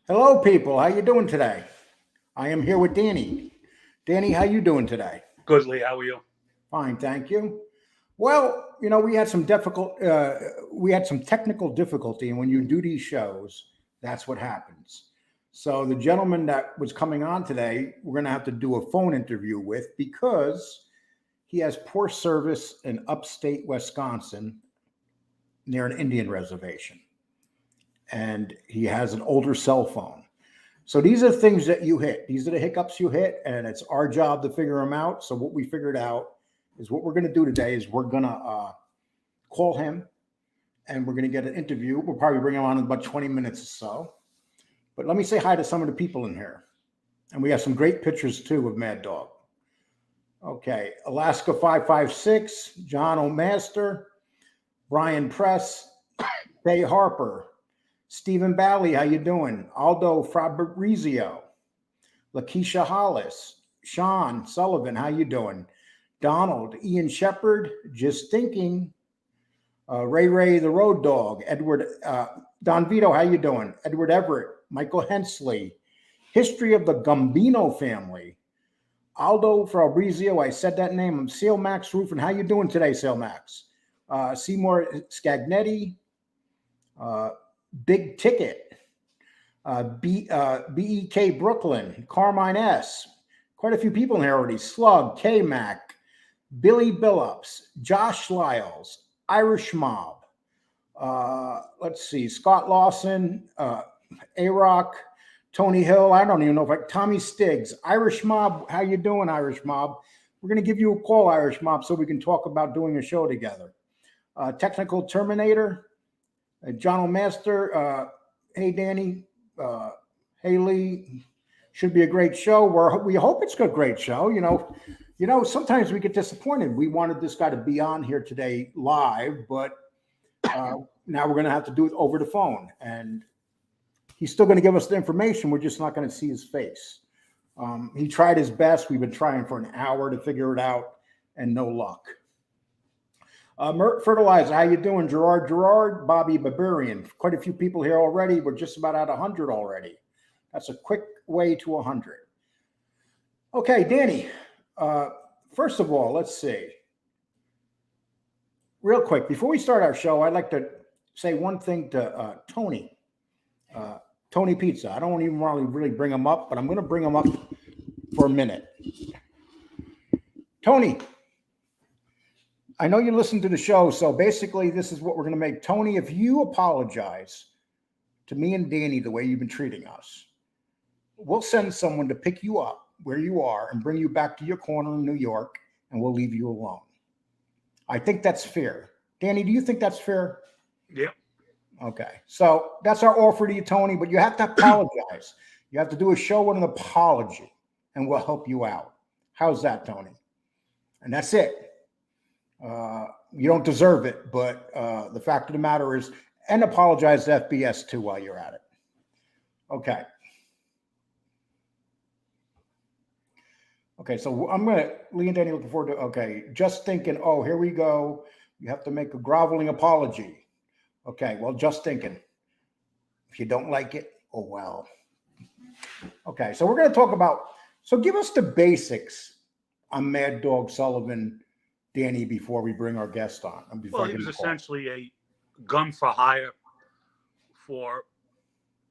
Hello, people. How you doing today? I am here with Danny. Danny, how you doing today? Good, Lee. How are you? Fine, thank you. Well, we had some technical difficulty, and when you do these shows, that's what happens. So the gentleman that was coming on today, we're going to have to do a phone interview with because he has poor service in upstate Wisconsin near an Indian reservation, and he has an older cell phone. So these are things that you hit. These are the hiccups you hit, and it's our job to figure them out. So what we figured out is what we're going to do today is we're going to call him, and we're going to get an interview. We'll probably bring him on in about 20 minutes or so. But let me say hi to some of the people in here. And we have some great pictures too of Mad Dog. Okay, Alaska 556, John O'Master, Brian Press, Bay Harper, Stephen Bally, how you doing? Aldo Fabrizio, Lakeisha Hollis, Sean Sullivan, how you doing? Donald, Ian Shepard, Just Thinking, Ray the Road Dog, Edward, Don Vito, how you doing? Edward Everett, Michael Hensley, History of the Gambino Family, Aldo Fabrizio, I said that name. I'm Seal Max Roofing. How you doing today, Seal Max? Seymour Scagnetti, Big Ticket, BEK Brooklyn, Carmine S. Quite a few people in here already. Slug, K-Mac, Billy Billups, Josh Lyles, Irish Mob. Let's see, Scott Lawson, A-Rock, Tony Hill. I don't even know if Tommy Stiggs, Irish Mob. How you doing, Irish Mob? We're going to give you a call, Irish Mob, so we can talk about doing a show together. Technical Terminator, John O'Master. Hey, Danny. Hey, Lee. Should be a great show. We hope it's a great show. Sometimes we get disappointed. We wanted this guy to be on here today live, but now we're going to have to do it over the phone. And he's still going to give us the information. We're just not going to see his face. He tried his best. We've been trying for an hour to figure it out, and no luck. Mert Fertilizer, how you doing? Gerard, Bobby Barbarian. Quite a few people here already. We're just about at 100 already. That's a quick way to 100. Okay, Danny. First of all, let's see. Real quick, before we start our show, I'd like to say one thing to Tony. Tony Pizza. I don't even want to really bring him up, but I'm going to bring him up for a minute. Tony, I know you listen to the show, so basically this is what we're going to make. Tony, if you apologize to me and Danny the way you've been treating us, we'll send someone to pick you up where you are and bring you back to your corner in New York, and we'll leave you alone. I think that's fair. Danny, do you think that's fair? Yeah. Okay. So that's our offer to you, Tony, but you have to apologize. You have to do a show with an apology, and we'll help you out. How's that, Tony? And that's it. You don't deserve it, but the fact of the matter is, and apologize to FBS too while you're at it. Okay. Okay, so I'm going to, Lee and Danny looking forward to, okay, Just Thinking, oh, here we go. You have to make a groveling apology. Okay, well, Just Thinking. If you don't like it, oh, well. Okay, so we're going to talk about, so give us the basics on Mad Dog Sullivan, Danny, before we bring our guest on. Well, he was essentially a gun for hire for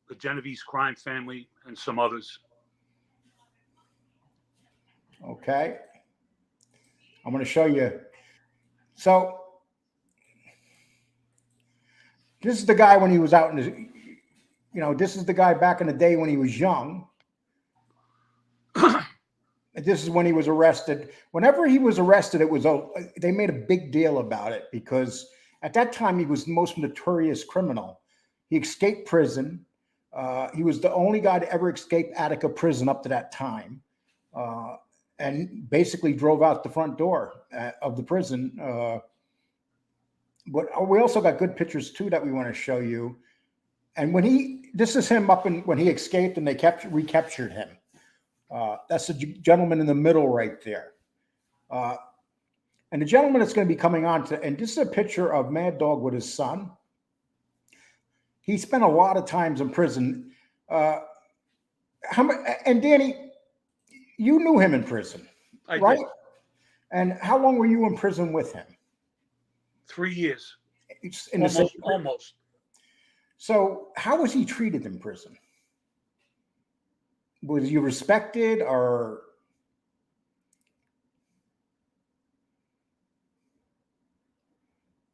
the Genovese crime family and some others. Okay. I'm going to show you. So this is the guy when he was out in the, this is the guy back in the day when he was young. This is when he was arrested. Whenever he was arrested, they made a big deal about it because at that time he was the most notorious criminal. He escaped prison. He was the only guy to ever escape Attica prison up to that time. And basically drove out the front door of the prison. But we also got good pictures too that we want to show you. And this is him when he escaped and they recaptured him. That's the gentleman in the middle right there. And the gentleman that's going to be coming on and this is a picture of Mad Dog with his son. He spent a lot of times in prison. Uh, how much? And Danny, you knew him in prison, I right? did And how long were you in prison with him? 3 years, It's in the same. almost. So, how was he treated in prison? Was you respected or?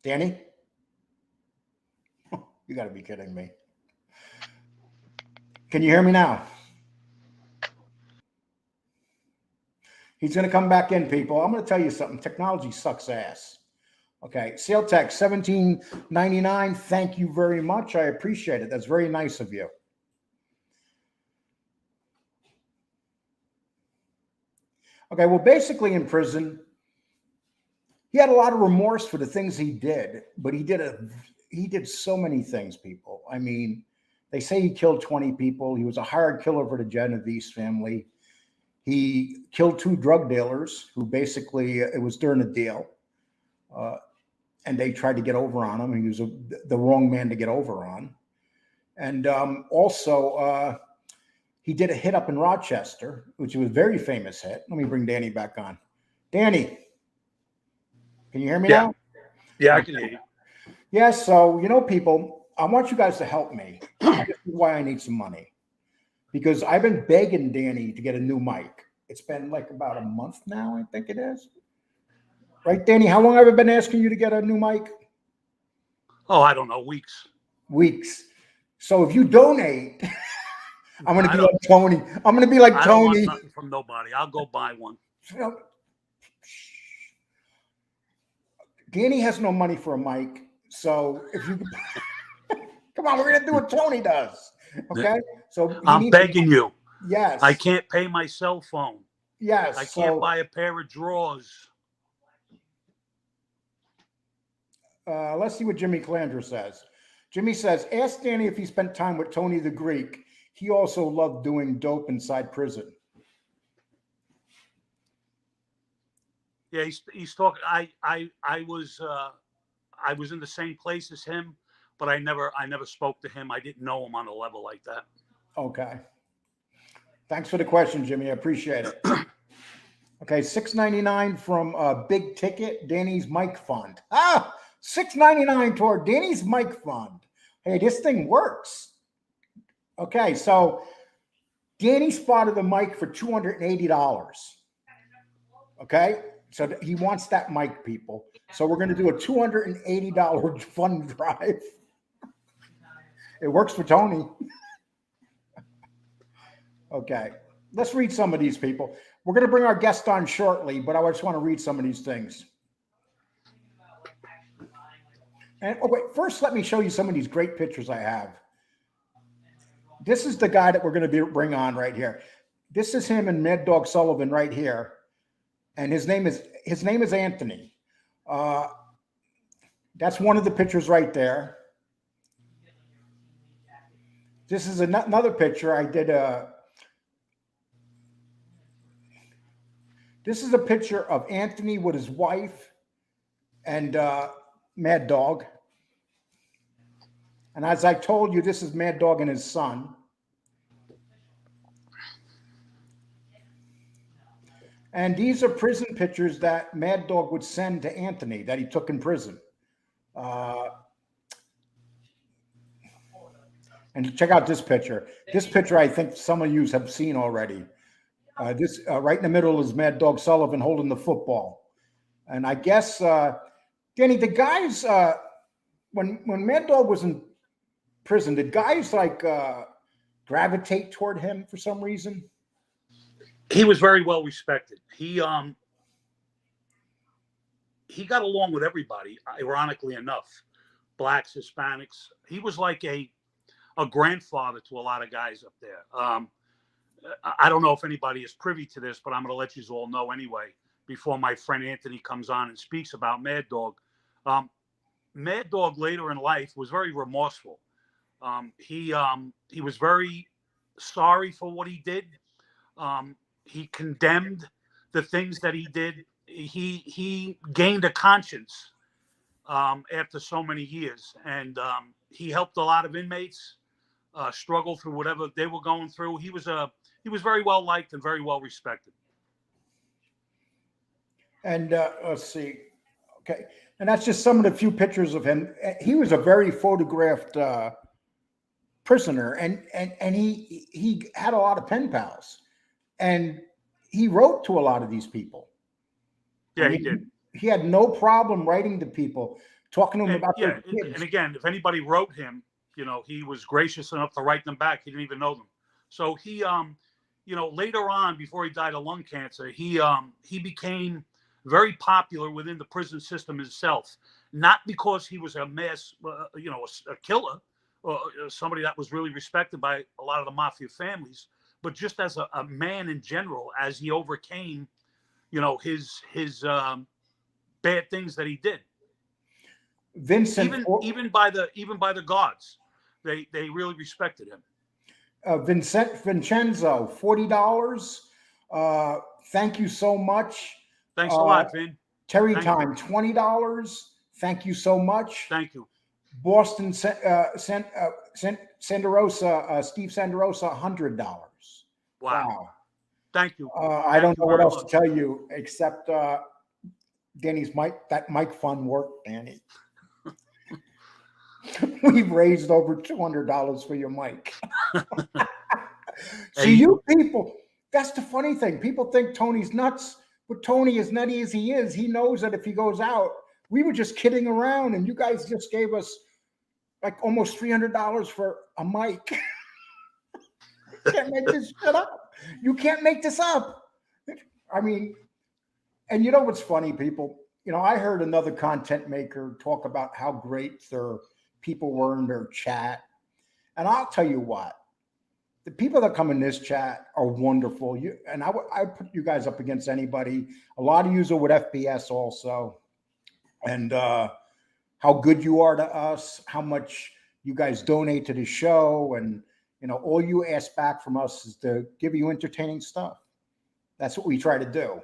Danny? You got to be kidding me. Can you hear me now? He's going to come back in, people. I'm going to tell you something. Technology sucks ass. Okay. Sale Tech 17.99. Thank you very much. I appreciate it. That's very nice of you. Okay. Well, basically in prison, he had a lot of remorse for the things he did, but he did so many things, people. I mean, they say he killed 20 people. He was a hired killer for the Genovese family. He killed 2 drug dealers who basically, it was during a deal. And they tried to get over on him. He was the wrong man to get over on. And also, he did a hit up in Rochester, which was a very famous hit. Let me bring Danny back on. Danny, can you hear me now? Yeah, I can hear you. Yeah, so, people, I want you guys to help me. This is why I need some money. Because I've been begging Danny to get a new mic. It's been like about a month now, I think it is. Right, Danny? How long have I been asking you to get a new mic? Oh, I don't know, weeks. Weeks. So if you donate, I'm going to be like Tony. I'm going to be like I Tony. don't want nothing from nobody. I'll go buy one. Danny has no money for a mic. So if you come on, we're going to do what Tony does. Okay? So I'm begging you. Yes. I can't pay my cell phone. Yes. I can't buy a pair of drawers. Let's see what Jimmy Clandra says. Jimmy says, ask Danny if he spent time with Tony the Greek. He also loved doing dope inside prison. Yeah, he's talking. I was in the same place as him, but I never spoke to him. I didn't know him on a level like that. Okay. Thanks for the question, Jimmy. I appreciate it. Okay, $6.99 from Big Ticket, Danny's Mic Fund. $6.99 toward Danny's Mic Fund. Hey, this thing works. Okay, so Danny spotted the mic for $280. Okay, so he wants that mic, people. So we're going to do a $280 fund drive. It works for Tony. Okay, let's read some of these, people. We're going to bring our guest on shortly, but I just want to read some of these things. And wait, first, let me show you some of these great pictures I have. This is the guy that we're going to bring on right here. This is him and Mad Dog Sullivan right here, and his name is Anthony. That's one of the pictures right there. This is another picture I did. This is a picture of Anthony with his wife and Mad Dog. And as I told you, this is Mad Dog and his son. And these are prison pictures that Mad Dog would send to Anthony that he took in prison. And check out this picture. This picture, I think some of you have seen already. This right in the middle is Mad Dog Sullivan holding the football. And I guess, Danny, the guys, when Mad Dog was in prison, did guys like gravitate toward him for some reason? He was very well respected. He got along with everybody, ironically enough. Blacks, Hispanics. He was like a grandfather to a lot of guys up there. I don't know if anybody is privy to this, but I'm going to let you all know anyway before my friend Anthony comes on and speaks about Mad Dog. Mad Dog later in life was very remorseful. He was very sorry for what he did. He condemned the things that he did. He gained a conscience after so many years, and he helped a lot of inmates. struggle through whatever they were going through. He was very well liked and very well respected. And let's see. Okay. And that's just some of the few pictures of him. He was a very photographed prisoner, and he had a lot of pen pals, and he wrote to a lot of these people. Yeah, he did. He had no problem writing to people, talking to them about their kids. And again, if anybody wrote him, he was gracious enough to write them back. He didn't even know them. So he, later on, before he died of lung cancer, he became very popular within the prison system itself. Not because he was a mass, a killer, or somebody that was really respected by a lot of the mafia families, but just as a man in general, as he overcame, his bad things that he did. Vincent, even by the guards, they really respected him. Vincenzo, $40. Thank you so much. Thanks a lot, Vin. Terry Time, $20. Thank you so much. Thank you. Boston Sanderosa, Steve Sanderosa, $100. Wow. Thank you. I don't know what else to tell you except Danny's mic. That mic fund worked, Danny. We've raised over $200 for your mic. See, you people, that's the funny thing. People think Tony's nuts, but Tony, as nutty as he is, he knows that if he goes out, we were just kidding around, and you guys just gave us like almost $300 for a mic. You can't make this shit up. You can't make this up. I mean, and you know what's funny, people? I heard another content maker talk about how great their people were in their chat. And I'll tell you what, the people that come in this chat are wonderful. I put you guys up against anybody. A lot of you are with FPS also. And how good you are to us, how much you guys donate to the show. And, all you ask back from us is to give you entertaining stuff. That's what we try to do,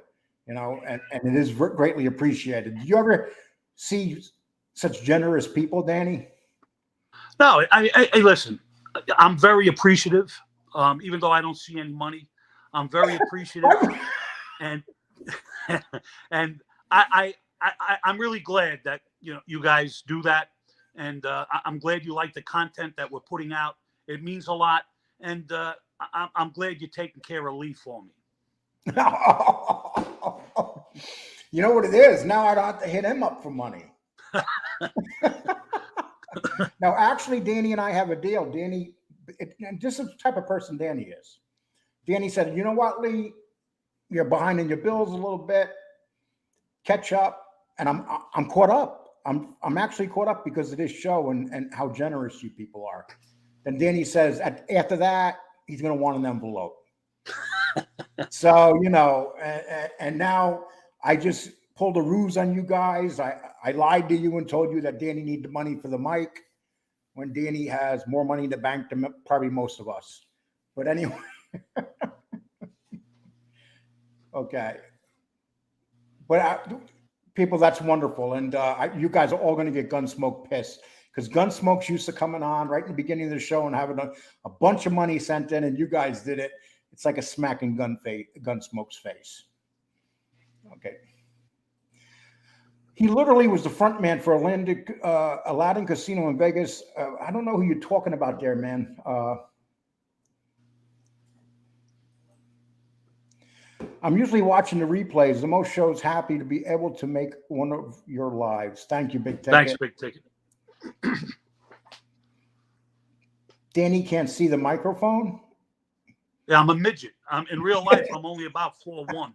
and it is greatly appreciated. Do you ever see such generous people, Danny? No, I listen, I'm very appreciative. Even though I don't see any money, I'm very appreciative. and I'm really glad that, you guys do that. And I'm glad you like the content that we're putting out. It means a lot. And I'm glad you're taking care of Lee for me. You know what it is? Now I don't have to hit him up for money. Now, actually, Danny and I have a deal. Danny, and this is the type of person Danny is. Danny said, you know what, Lee? You're behind in your bills a little bit. Catch up. And I'm caught up. I'm actually caught up because of this show and how generous you people are. And Danny says after that, he's going to want an envelope. So, and now I just pulled a ruse on you guys. I lied to you and told you that Danny needed the money for the mic when Danny has more money in the bank than probably most of us. But anyway, okay. But people, that's wonderful. And you guys are all going to get Gunsmoke pissed because Gunsmoke's used to coming on right in the beginning of the show and having a bunch of money sent in, and you guys did it. It's like a smacking Gunsmoke's face. Okay. He literally was the front man for Aladdin Casino in Vegas. I don't know who you're talking about there, man. I'm usually watching the replays. The most shows happy to be able to make one of your lives. Thank you, Big Ticket. Thanks, Big Ticket. Danny can't see the microphone. Yeah, I'm a midget. In real life, I'm only about 4'1".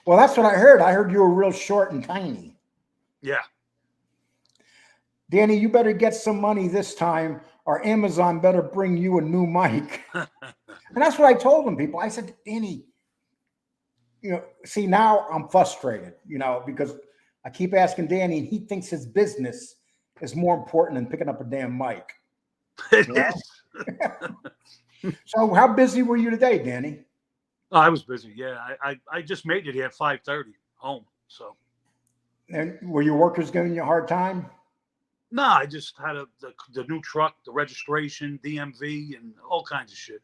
Well, that's what I heard. I heard you were real short and tiny. Yeah. Danny, you better get some money this time, or Amazon better bring you a new mic. And that's what I told them, people. I said, Danny, see, now I'm frustrated, because I keep asking Danny, and he thinks his business is more important than picking up a damn mic. It is. So how busy were you today, Danny? Oh, I was busy. Yeah, I just made it here at 5:30 home. So. And were your workers giving you a hard time? No, I just had the new truck, the registration, DMV, and all kinds of shit.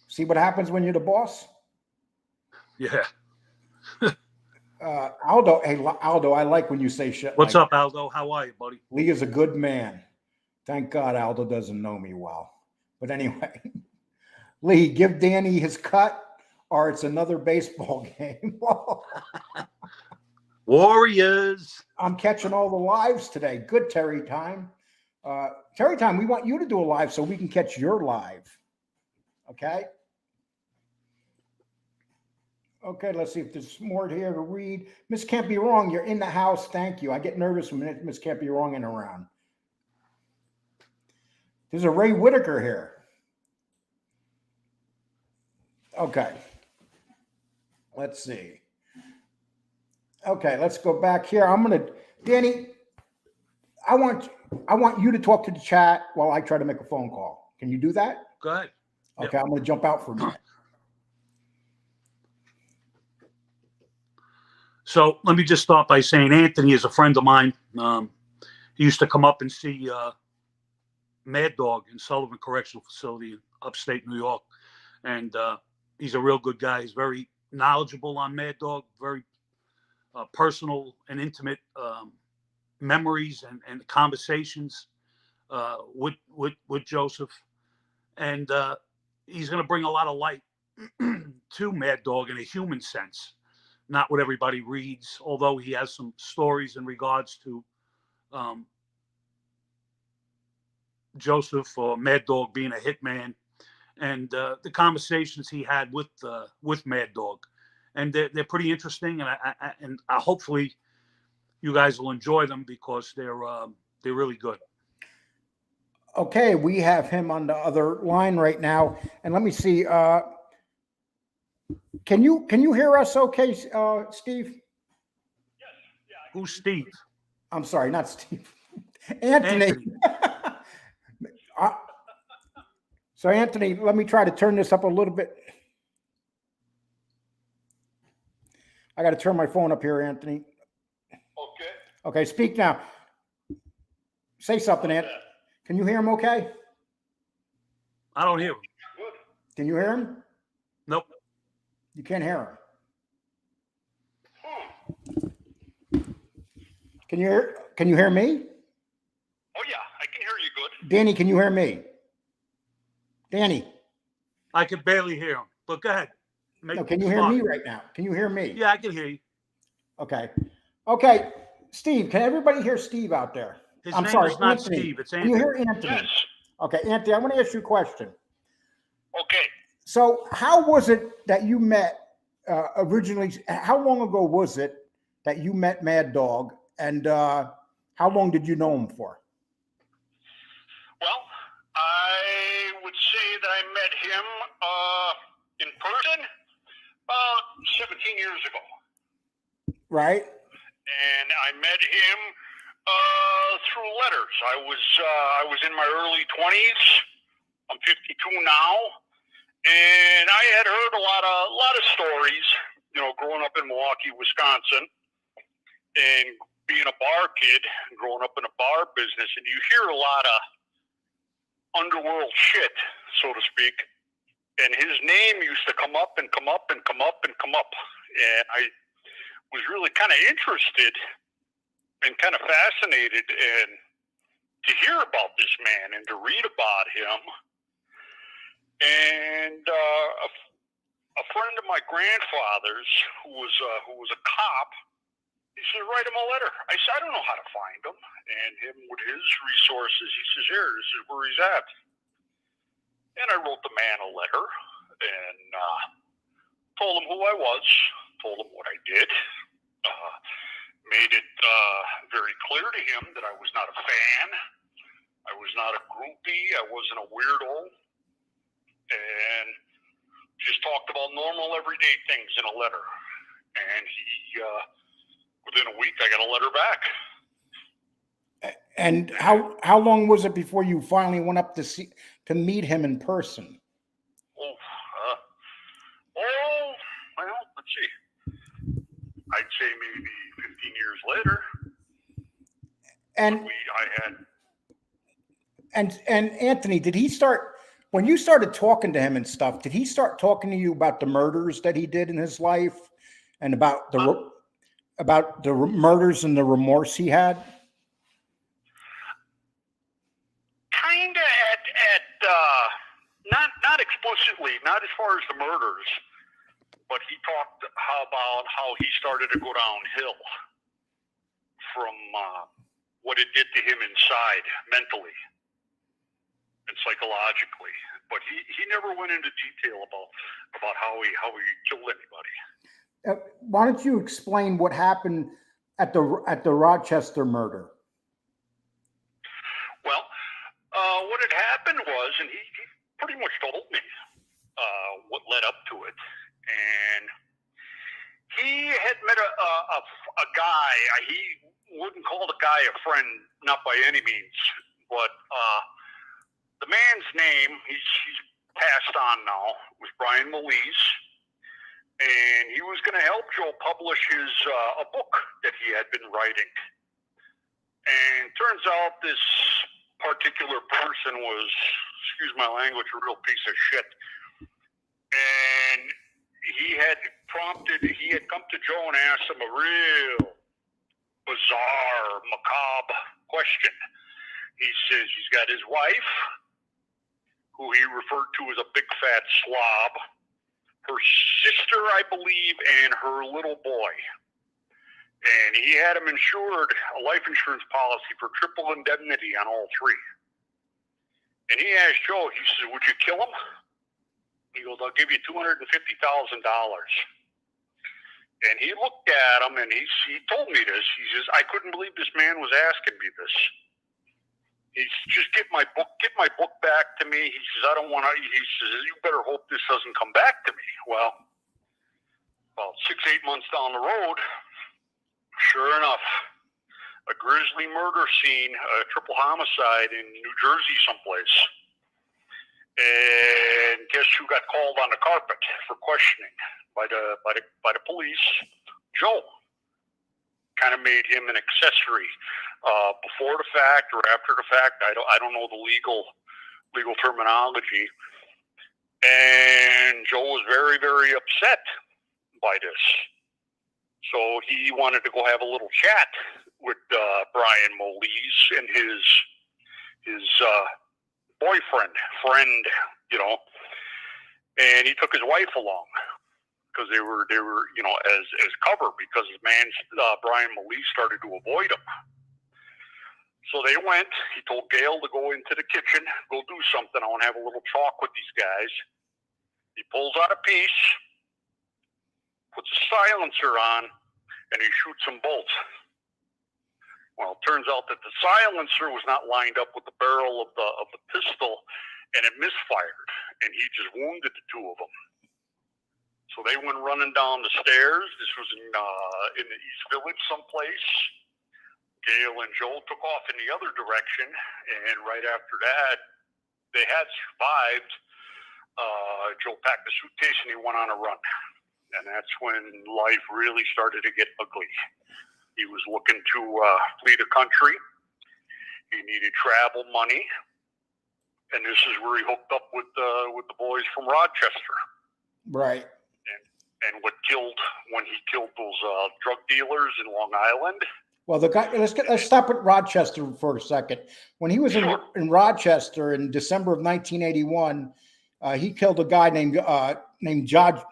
See what happens when you're the boss? Yeah. Aldo, hey, Aldo, I like when you say shit. What's like up, Aldo? How are you, buddy? Lee is a good man. Thank God Aldo doesn't know me well. But anyway, Lee, give Danny his cut or it's another baseball game. Warriors. I'm catching all the lives today. Good, Terry Time. Terry Time, we want you to do a live so we can catch your live. Okay? Okay, let's see if there's more here to read. Miss Can't Be Wrong, you're in the house. Thank you. I get nervous when Miss Can't Be Wrong and around. There's a Ray Whitaker here. Okay. Let's see. Okay, let's go back here. Danny, I want you to talk to the chat while I try to make a phone call. Can you do that? Go ahead. Okay, yep. I'm going to jump out for a minute. So let me just start by saying Anthony is a friend of mine. He used to come up and see Mad Dog in Sullivan Correctional Facility in upstate New York. And he's a real good guy. He's very knowledgeable on Mad Dog, very personal and intimate memories and conversations with Joseph. And he's going to bring a lot of light to Mad Dog in a human sense. Not what everybody reads, although he has some stories in regards to Joseph or Mad Dog being a hitman, and the conversations he had with Mad Dog, and they're pretty interesting, and I hopefully you guys will enjoy them because they're really good. Okay, we have him on the other line right now, and let me see. Can you hear us okay, Steve? Yes. Yeah. Who's Steve? I'm sorry, not Steve. Anthony. So, Anthony, let me try to turn this up a little bit. I got to turn my phone up here, Anthony. Okay. Okay, speak now. Say something, Anthony. Can you hear him okay? I don't hear him. Good. Can you hear him? Nope. You can't hear him. Can you hear me? Oh yeah, I can hear you good. Danny, can you hear me? Danny. I can barely hear him, but go ahead. No, can you hear me right now? Can you hear me? Yeah, I can hear you. Okay. Okay. Steve, can everybody hear Steve out there? His I'm name sorry, is not Anthony. Steve. It's Can Anthony. you hear Anthony? Yes. Okay, Anthony, I want to ask you a question. Okay. So how was it that you met originally? How long ago was it that you met Mad Dog, and how long did you know him for? Well, I would say that I met him in person about 17 years ago. Right. And I met him through letters. I was in my early 20s. I'm 52 now, and I had heard a lot of stories, growing up in Milwaukee, Wisconsin, and being a bar kid, growing up in a bar business, and you hear a lot of underworld shit, so to speak. And his name used to come up and come up and come up and come up. And I was really kind of interested and kind of fascinated and to hear about this man and to read about him. And a friend of my grandfather's who was a cop, he said, write him a letter. I said, I don't know how to find him. And him with his resources, he says, here, this is where he's at. And I wrote the man a letter and told him who I was, told him what I did, made it very clear to him that I was not a fan, I was not a groupie, I wasn't a weirdo, and just talked about normal everyday things in a letter. And he, within a week, I got a letter back. And how long was it before you finally went up to meet him in person? Well, let's see. I'd say maybe 15 years later. And I had. and Anthony, did he start when you started talking to him and stuff? Did he start talking to you about the murders that he did in his life, and about the murders and the remorse he had? Kind of at not explicitly, not as far as the murders, but he talked about how he started to go downhill from what it did to him inside, mentally and psychologically. But he never went into detail about how he killed anybody. Why don't you explain what happened at the Rochester murder? Well, what had happened was, and he pretty much told me what led up to it, and he had met a guy. He wouldn't call the guy a friend, not by any means, but the man's name, he's passed on now, was Brian Molise, and he was going to help Joe publish a book that he had been writing. And turns out this particular person was, excuse my language, a real piece of shit. And he had come to Joe and asked him a real bizarre, macabre question. He says he's got his wife, who he referred to as a big fat slob, her sister, I believe, and her little boy. And he had him insured a life insurance policy for triple indemnity on all three. And he asked Joe, he says, would you kill him? He goes, I'll give you $250,000. And he looked at him and he told me this. He says, I couldn't believe this man was asking me this. He says, just get my book back to me. He says, I don't want to, he says, you better hope this doesn't come back to me. Well, about 6-8 months down the road, sure enough, a grisly murder scene, a triple homicide in New Jersey someplace. And guess who got called on the carpet for questioning by the police? Joe. Kind of made him an accessory before the fact or after the fact. I don't know the legal terminology. And Joe was very, very upset by this. So he wanted to go have a little chat with Brian Molise and his friend, and he took his wife along because they were as cover because Brian Molise started to avoid him. So they went. He told Gail to go into the kitchen, go do something. I want to have a little talk with these guys. He pulls out a piece, puts a silencer on, and he shoots them both. Well, it turns out that the silencer was not lined up with the barrel of the pistol, and it misfired, and he just wounded the two of them. So they went running down the stairs. This was in the East Village someplace. Gail and Joel took off in the other direction, and right after that, they had survived. Joe packed a suitcase and he went on a run. And that's when life really started to get ugly. He was looking to flee the country. He needed travel money. And this is where he hooked up with the boys from Rochester. Right. And when he killed those drug dealers in Long Island. Well, the guy. Let's stop at Rochester for a second. When he was in Rochester in December of 1981, he killed a guy named John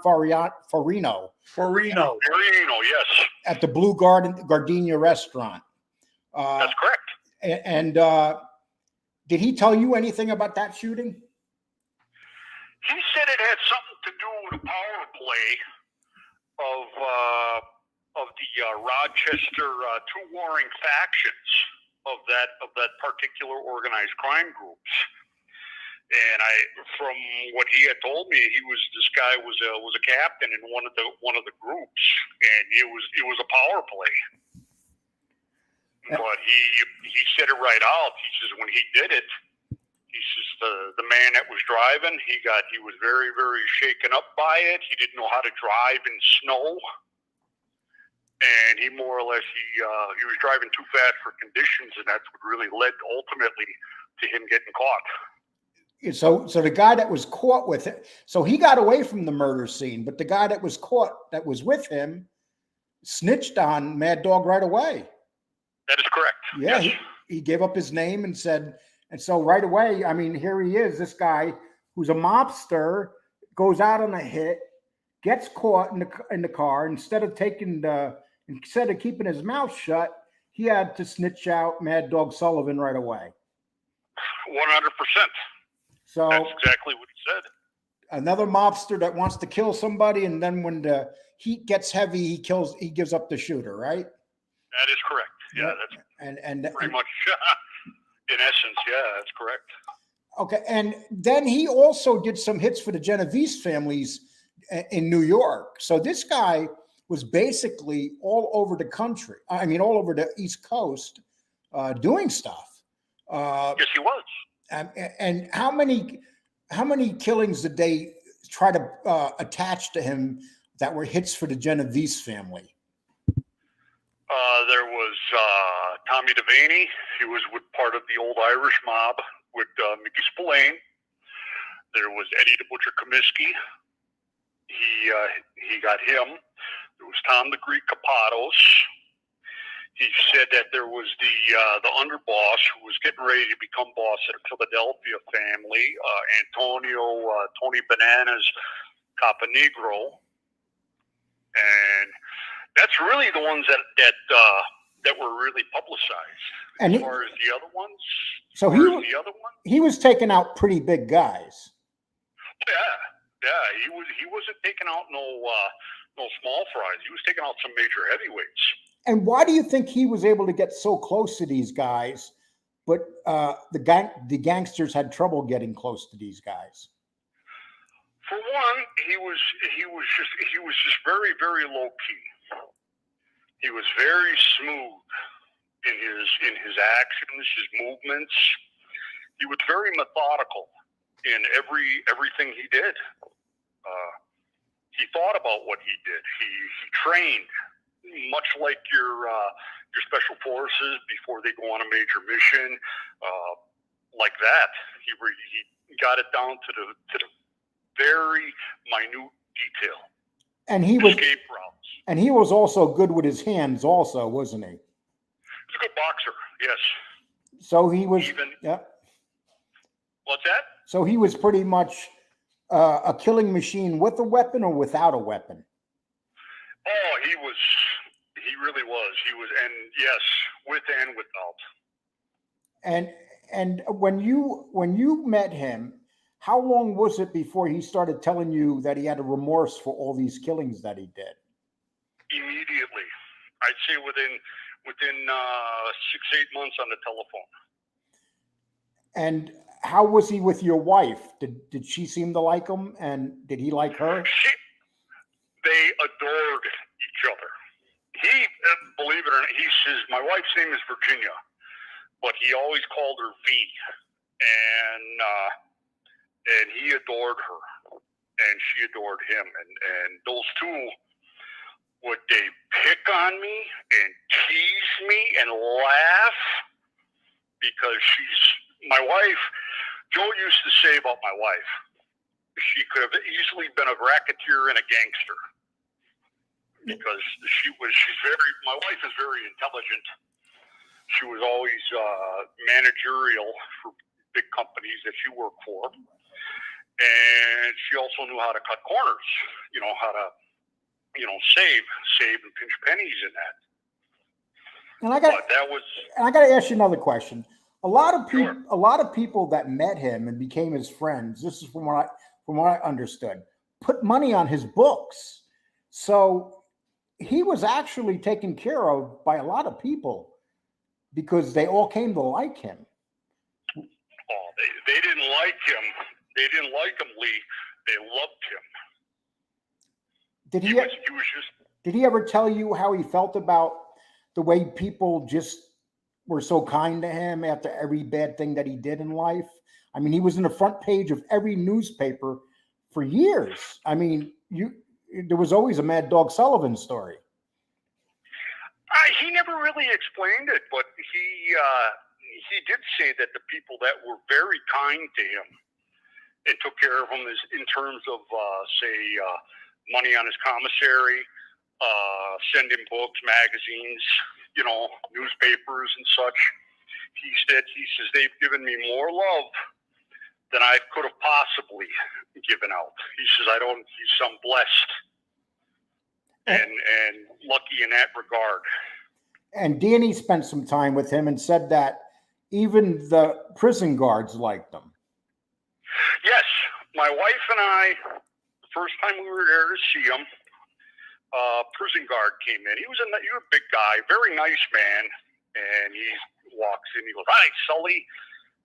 Fiorino. Fiorino, yes. At the Blue Gardenia restaurant. That's correct. And did he tell you anything about that shooting? He said it had something to do with the power play of the Rochester two warring factions of that particular organized crime groups. And from what he had told me, this guy was a captain in one of the groups, and it was a power play. But he said it right out. He says when he did it, he says the man that was driving, he was very, very shaken up by it. He didn't know how to drive in snow. and he more or less he was driving too fast for conditions, and that's what really led ultimately to him getting caught. So the guy that was caught with it, so he got away from the murder scene, but the guy that was caught that was with him snitched on Mad Dog right away. That is correct. Yeah, yes. he gave up his name and said, and so right away, I mean, here he is, this guy who's a mobster, goes out on a hit, gets caught in the car. Instead of keeping his mouth shut, he had to snitch out Mad Dog Sullivan right away. 100%. So that's exactly what he said. Another mobster that wants to kill somebody, and then when the heat gets heavy, he gives up the shooter, right? That is correct. Yeah, that's pretty much in essence. Yeah, that's correct. Okay, and then he also did some hits for the Genovese families in New York. So this guy was basically all over the country. I mean, all over the East Coast, doing stuff. Yes, he was. And how many killings did they try to attach to him that were hits for the Genovese family? There was Tommy Devaney. He was with part of the old Irish mob with Mickey Spillane. There was Eddie the Butcher Comiskey. He got him. There was Tom the Greek Capados. He said that there was the underboss who was getting ready to become boss at the Philadelphia family, Antonio Tony Bananas Caponegro, and that's really the ones that were really publicized. And as far as the other ones, he was taking out pretty big guys. Yeah, he wasn't taking out no small fries. He was taking out some major heavyweights. And why do you think he was able to get so close to these guys, but the gangsters had trouble getting close to these guys? For one, he was just very, very low key. He was very smooth in his actions, his movements. He was very methodical in everything he did. He thought about what he did. He trained, much like your special forces before they go on a major mission, like that. He got it down to the very minute detail. And he was escape routes. And he was also good with his hands, also, wasn't he? He's a good boxer. Yes. So he was. Yeah. What's that? So he was pretty much a killing machine with a weapon or without a weapon. Oh, he was. He really was. He was, and yes, with and without. And when you met him, how long was it before he started telling you that he had a remorse for all these killings that he did? Immediately, I'd say within 6-8 months on the telephone. And how was he with your wife? Did she seem to like him, and did he like her? They adored each other. He, believe it or not, he says, my wife's name is Virginia, but he always called her V, and he adored her, and she adored him, and those two, would they pick on me and tease me and laugh because my wife. Joe used to say about my wife, she could have easily been a racketeer and a gangster because my wife is very intelligent. She was always managerial for big companies that she worked for. And she also knew how to cut corners, how to, save and pinch pennies in that. And I got to ask you another question. A lot of people that met him and became his friends, this is from what I understood, put money on his books. So he was actually taken care of by a lot of people because they all came to like him. Oh, they didn't like him. They didn't like him, Lee. They loved him. Did he ever tell you how he felt about the way people just were so kind to him after every bad thing that he did in life? I mean, he was in the front page of every newspaper for years. I mean, there was always a Mad Dog Sullivan story. He never really explained it, but he did say that the people that were very kind to him and took care of him in terms of, say, money on his commissary, send him books, magazines, newspapers and such. He says, they've given me more love than I could have possibly given out. He says, I'm blessed and lucky in that regard. And Danny spent some time with him and said that even the prison guards liked him. Yes, my wife and I, the first time we were there to see him, prison guard came in. He was a big guy, very nice man, and he walks in. He goes, "Hi, Sully,"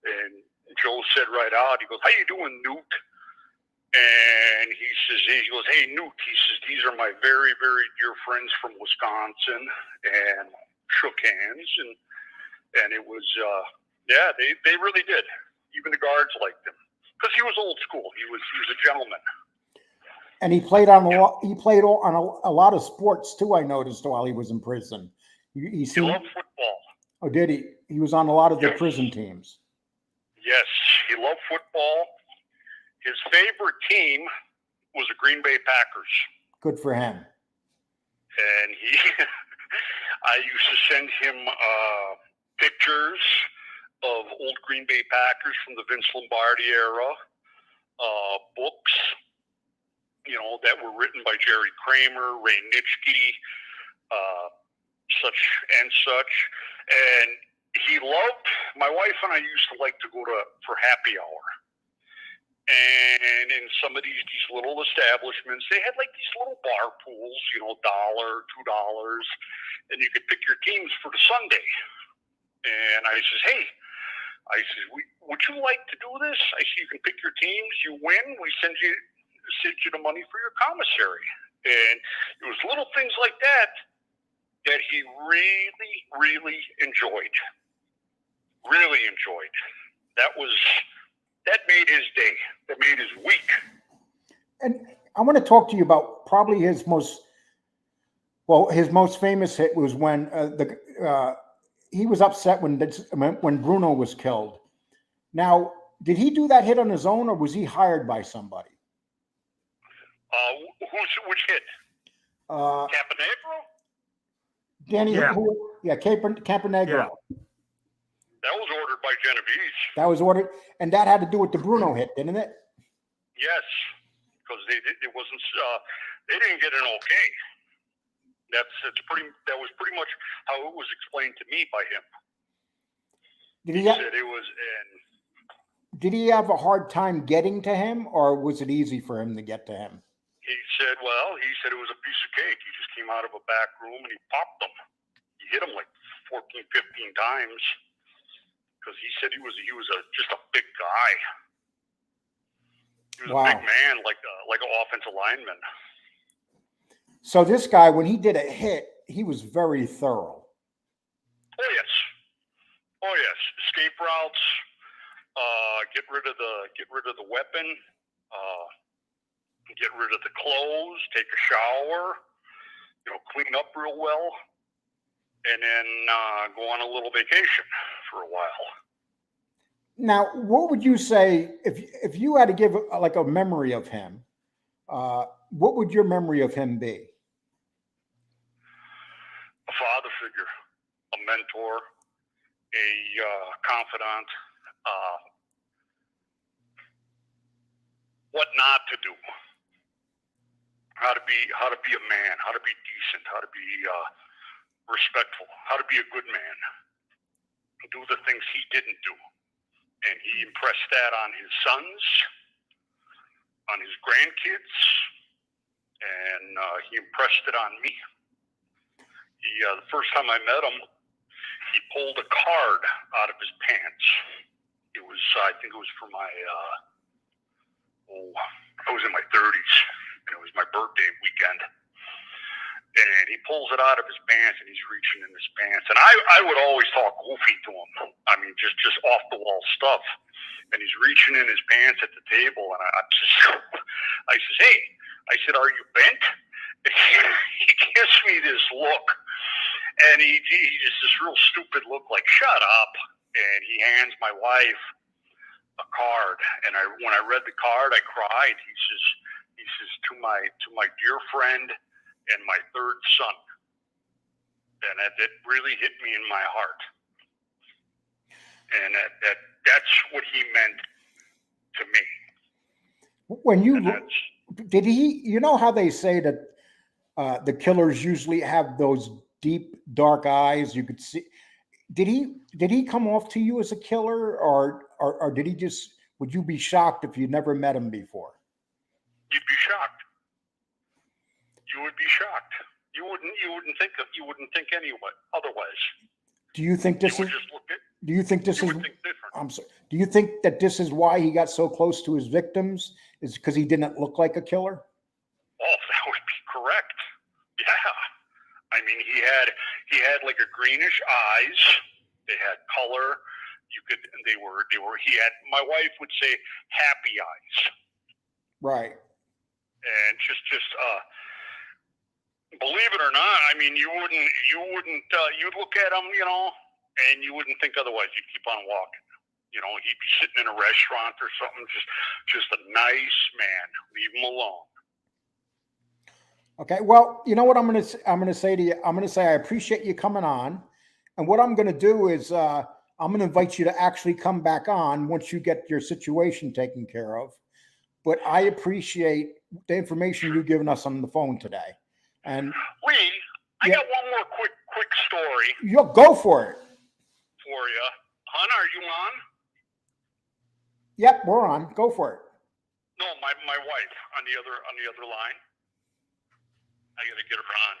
and Joe said right out, he goes, "How you doing, Newt?" And he goes, "Hey, Newt," he says, "these are my very, very dear friends from Wisconsin," and shook hands, and it was, they really did. Even the guards liked him because he was old school. He was a gentleman. And he played on a lot of sports too. I noticed while he was in prison. He loved football. Oh, did he? He was on a lot of the prison teams. Yes, he loved football. His favorite team was the Green Bay Packers. Good for him. And I used to send him pictures of old Green Bay Packers from the Vince Lombardi era, books, that were written by Jerry Kramer, Ray Nitschke, such. And he loved, my wife and I used to like to go for happy hour. And in some of these little establishments, they had like these little bar pools, $1, $2, and you could pick your teams for the Sunday. And I says, "Hey," would you like to do this? I said, "You can pick your teams. You win, we send you the money for your commissary." And it was little things like that he really, really enjoyed. Really enjoyed. That made his day. That made his week. And I want to talk to you about probably his most famous hit was when he was upset when Bruno was killed. Now, did he do that hit on his own, or was he hired by somebody? Which hit? Campanegro? Danny, Campanegro. Yeah. That was ordered by Genovese. That was ordered, and that had to do with the Bruno hit, didn't it? Yes, because they didn't get an okay. That was pretty much how it was explained to me by him. He said it was. Did he have a hard time getting to him, or was it easy for him to get to him? He said it was a piece of cake. He just came out of a back room and he popped them. He hit him like 14, 15 times. Because he said he was just a big guy. He was a big man, like an offensive lineman. So this guy, when he did a hit, he was very thorough. Oh yes. Escape routes. Get rid of the weapon. Get rid of the clothes. Take a shower. Clean up real well. And then go on a little vacation for a while. Now, what would you say if you had to give like a memory of him? What would your memory of him be? A father figure, a mentor, a confidant. What not to do? How to be a man? How to be decent? How to be respectful, how to be a good man, do the things he didn't do. And he impressed that on his sons, on his grandkids, and he impressed it on me. The first time I met him, he pulled a card out of his pants. I think it was for my, I was in my 30s, and it was my birthday weekend. And he pulls it out of his pants, and he's reaching in his pants. And I would always talk goofy to him. I mean, just off the wall stuff. And he's reaching in his pants at the table, and I says, "Hey," I said, "are you bent?" And he gives me this look, And he just this real stupid look, like shut up. And he hands my wife a card, and when I read the card, I cried. He says to my dear friend and my third son, and that really hit me in my heart. And that's what he meant to me. When did he? You know how they say that the killers usually have those deep, dark eyes. You could see. Did he come off to you as a killer, or did he just? Would you be shocked if you never met him before? You'd be shocked. You would be shocked. You wouldn't think anyway. Otherwise. Do you think this is? Do you think this is? I'm sorry. Do you think that this is why he got so close to his victims? Is because he didn't look like a killer? Oh, that would be correct. Yeah. I mean, he had like a greenish eyes. They had color. He had, my wife would say, happy eyes. Right. And just believe it or not, I mean, you'd look at him, and you wouldn't think otherwise. You'd keep on walking. He'd be sitting in a restaurant or something, just a nice man. Leave him alone. Okay, well, you know what I'm going to say to you? I'm going to say I appreciate you coming on. And what I'm going to do is I'm going to invite you to actually come back on once you get your situation taken care of. But I appreciate the information you've given us on the phone today. And Lee, I got one more quick story. You'll go for it. For you. Hon, are you on? Yep, we're on. Go for it. No, my wife on the other line. I got to get her on.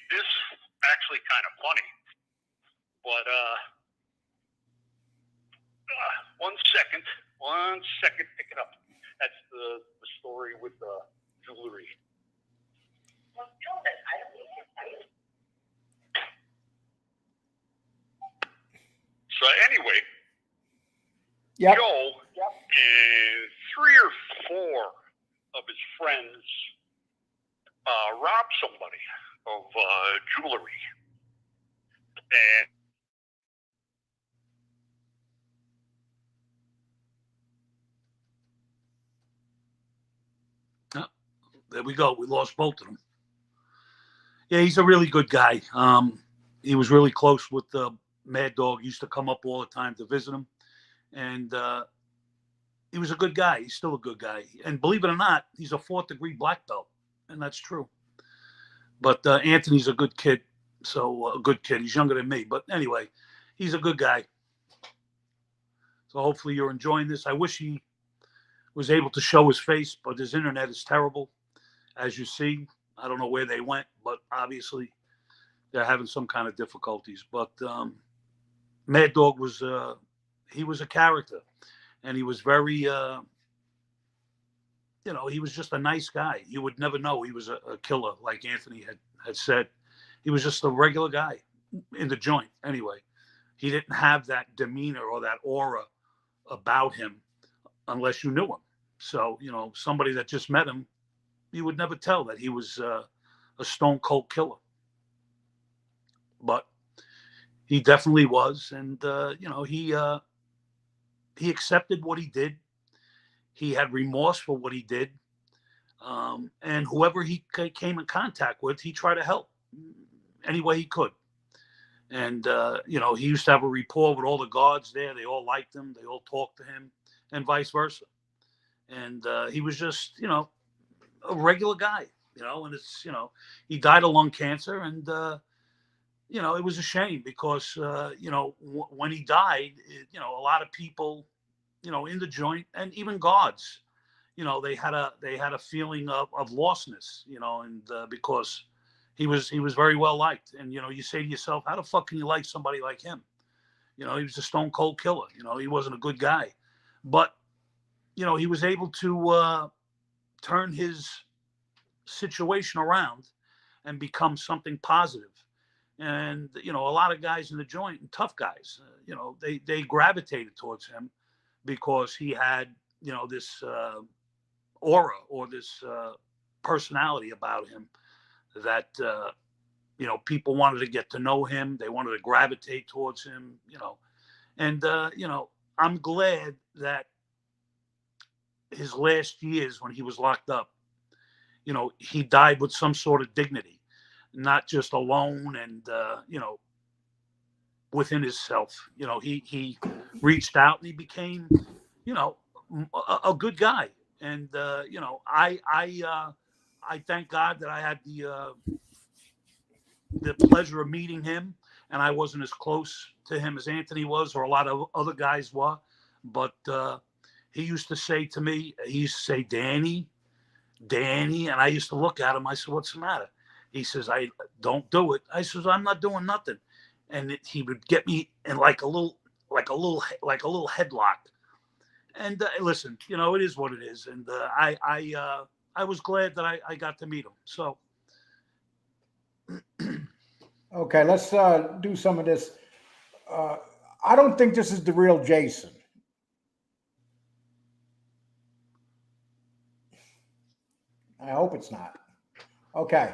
This is actually kind of funny, but one second, pick it up. That's the story with the jewelry. Well, tell it. I don't need it. So anyway, yep. Joe and 3 or 4 of his friends robbed somebody of jewelry, and there we go. We lost both of them. Yeah, he's a really good guy. He was really close with Mad Dog. He used to come up all the time to visit him, and he was a good guy. He's still a good guy. And believe it or not, he's a 4th-degree black belt. And that's true. But Anthony's a good kid. So a good kid. He's younger than me. But anyway, he's a good guy. So hopefully you're enjoying this. I wish he was able to show his face, but his internet is terrible. As you see, I don't know where they went, but obviously they're having some kind of difficulties. But Mad Dog was, he was a character. And he was very, he was just a nice guy. You would never know he was a killer, like Anthony had said. He was just a regular guy in the joint. Anyway, he didn't have that demeanor or that aura about him unless you knew him. So, somebody that just met him, you would never tell that he was a stone cold killer. But he definitely was. And, he accepted what he did. He had remorse for what he did. And whoever he came in contact with, he tried to help any way he could. And, he used to have a rapport with all the guards there. They all liked him. They all talked to him and vice versa. And he was just, a regular guy, and it's, he died of lung cancer. And, it was a shame because, when he died, a lot of people, in the joint and even guards, they had a feeling of lostness, and because he was very well liked. And, you say to yourself, how the fuck can you like somebody like him? He was a stone cold killer. He wasn't a good guy, but, he was able to turn his situation around and become something positive. And, a lot of guys in the joint, and tough guys, they gravitated towards him because he had, this aura or this personality about him that, people wanted to get to know him. They wanted to gravitate towards him, and, I'm glad that his last years when he was locked up, he died with some sort of dignity, not just alone and, within himself. He reached out and he became, a good guy. And, I thank God that I had the pleasure of meeting him, and I wasn't as close to him as Anthony was or a lot of other guys were. But he used to say to me, Danny, and I used to look at him. I said, what's the matter? He says, I don't do it. I says, I'm not doing nothing. And he would get me in like a little headlock. And listen, it is what it is. And I was glad that I got to meet him. So. Okay, let's do some of this. I don't think this is the real Jason. I hope it's not. Okay.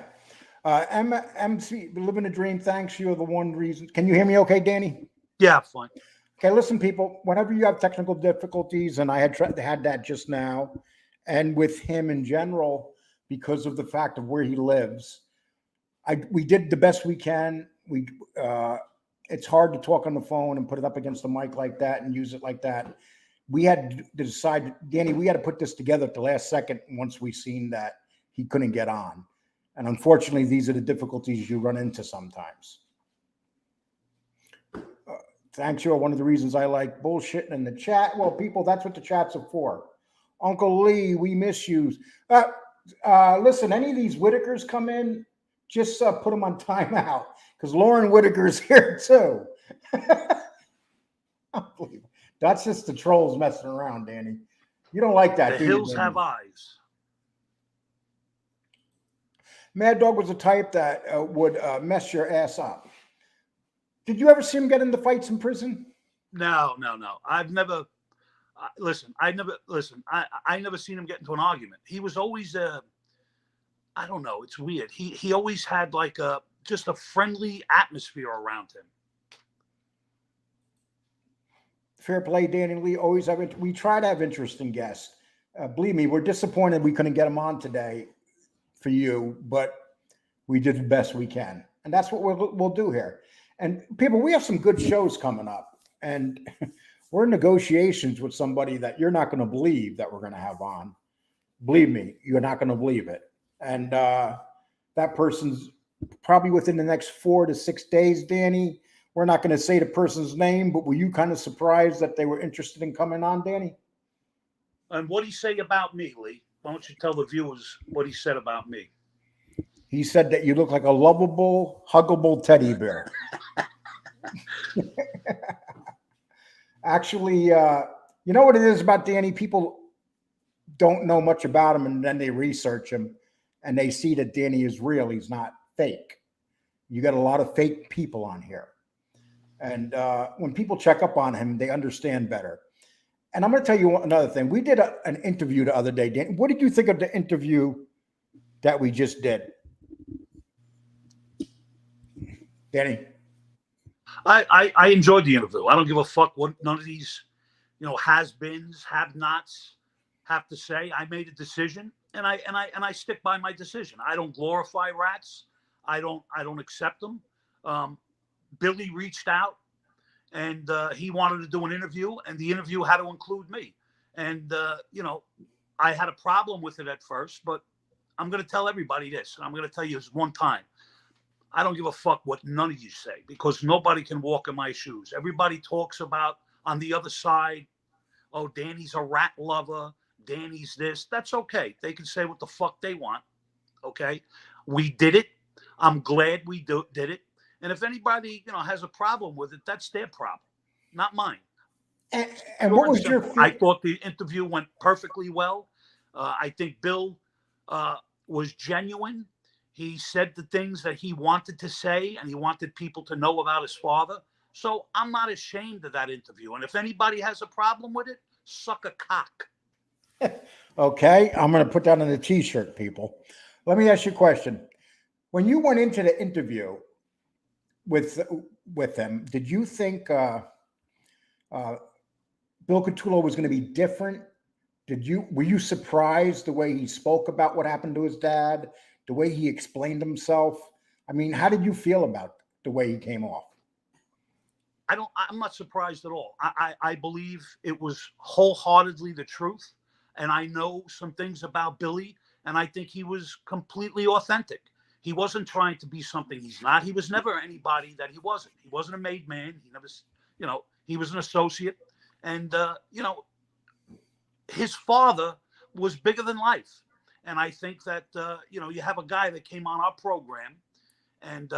MC, Living a Dream, thanks. You're the one reason. Can you hear me okay, Danny? Yeah, fine. Okay, listen, people, whenever you have technical difficulties, and I had that just now, and with him in general, because of the fact of where he lives, we did the best we can. It's hard to talk on the phone and put it up against the mic like that and use it like that. We had to decide, Danny, we had to put this together at the last second once we seen that he couldn't get on. And unfortunately, these are the difficulties you run into sometimes. Thanks, you're one of the reasons I like bullshitting in the chat. Well, people, that's what the chats are for. Uncle Lee, we miss you. Listen, any of these Whitakers come in, just put them on timeout because Lauren Whitaker's here too. Unbelievable. That's just the trolls messing around, Danny. You don't like that, do you? The hills have eyes. Mad Dog was a type that would mess your ass up. Did you ever see him get into fights in prison? No. I've never. I never seen him get into an argument. He was always I don't know. It's weird. He always had like just a friendly atmosphere around him. Fair play, Danny Lee. Always have it. We try to have interesting guests. Believe me, we're disappointed we couldn't get him on today for you, but we did the best we can, and that's what we'll do here. And people, we have some good shows coming up, and we're in negotiations with somebody that you're not going to believe that we're going to have on. Believe me, you're not going to believe it. And that person's probably within the next 4 to 6 days, Danny. We're not going to say the person's name, but were you kind of surprised that they were interested in coming on, Danny? And what did he say about me, Lee? Why don't you tell the viewers what he said about me? He said that you look like a lovable, huggable teddy bear. Actually, you know what it is about Danny? People don't know much about him, and then they research him, and they see that Danny is real. He's not fake. You got a lot of fake people on here. And when people check up on him, they understand better. And I'm going to tell you another thing. We did an interview the other day, Danny. What did you think of the interview that we just did? Danny? I enjoyed the interview. I don't give a fuck what none of these, has-beens, have-nots have to say. I made a decision, and I stick by my decision. I don't glorify rats. I don't accept them. Billy reached out, and he wanted to do an interview, and the interview had to include me. And I had a problem with it at first, but I'm going to tell everybody this, and I'm going to tell you this one time. I don't give a fuck what none of you say, because nobody can walk in my shoes. Everybody talks about on the other side, oh, Danny's a rat lover, Danny's this. That's okay. They can say what the fuck they want. Okay? We did it. I'm glad we did it. And if anybody, has a problem with it, that's their problem, not mine. And what was your I thought the interview went perfectly well. I think Bill was genuine. He said the things that he wanted to say, and he wanted people to know about his father. So I'm not ashamed of that interview. And if anybody has a problem with it, suck a cock. Okay, I'm going to put that on a t-shirt, people. Let me ask you a question. when you went into the interview with him, did you think Bill Catullo was going to be different? Were you surprised the way he spoke about what happened to his dad, the way he explained himself? I mean, how did you feel about the way he came off? I'm not surprised at all. I believe it was wholeheartedly the truth. And I know some things about Billy, and I think he was completely authentic. He wasn't trying to be something he's not. He was never anybody that he wasn't. He wasn't a made man. He never, he was an associate. And, his father was bigger than life. And I think that, you have a guy that came on our program and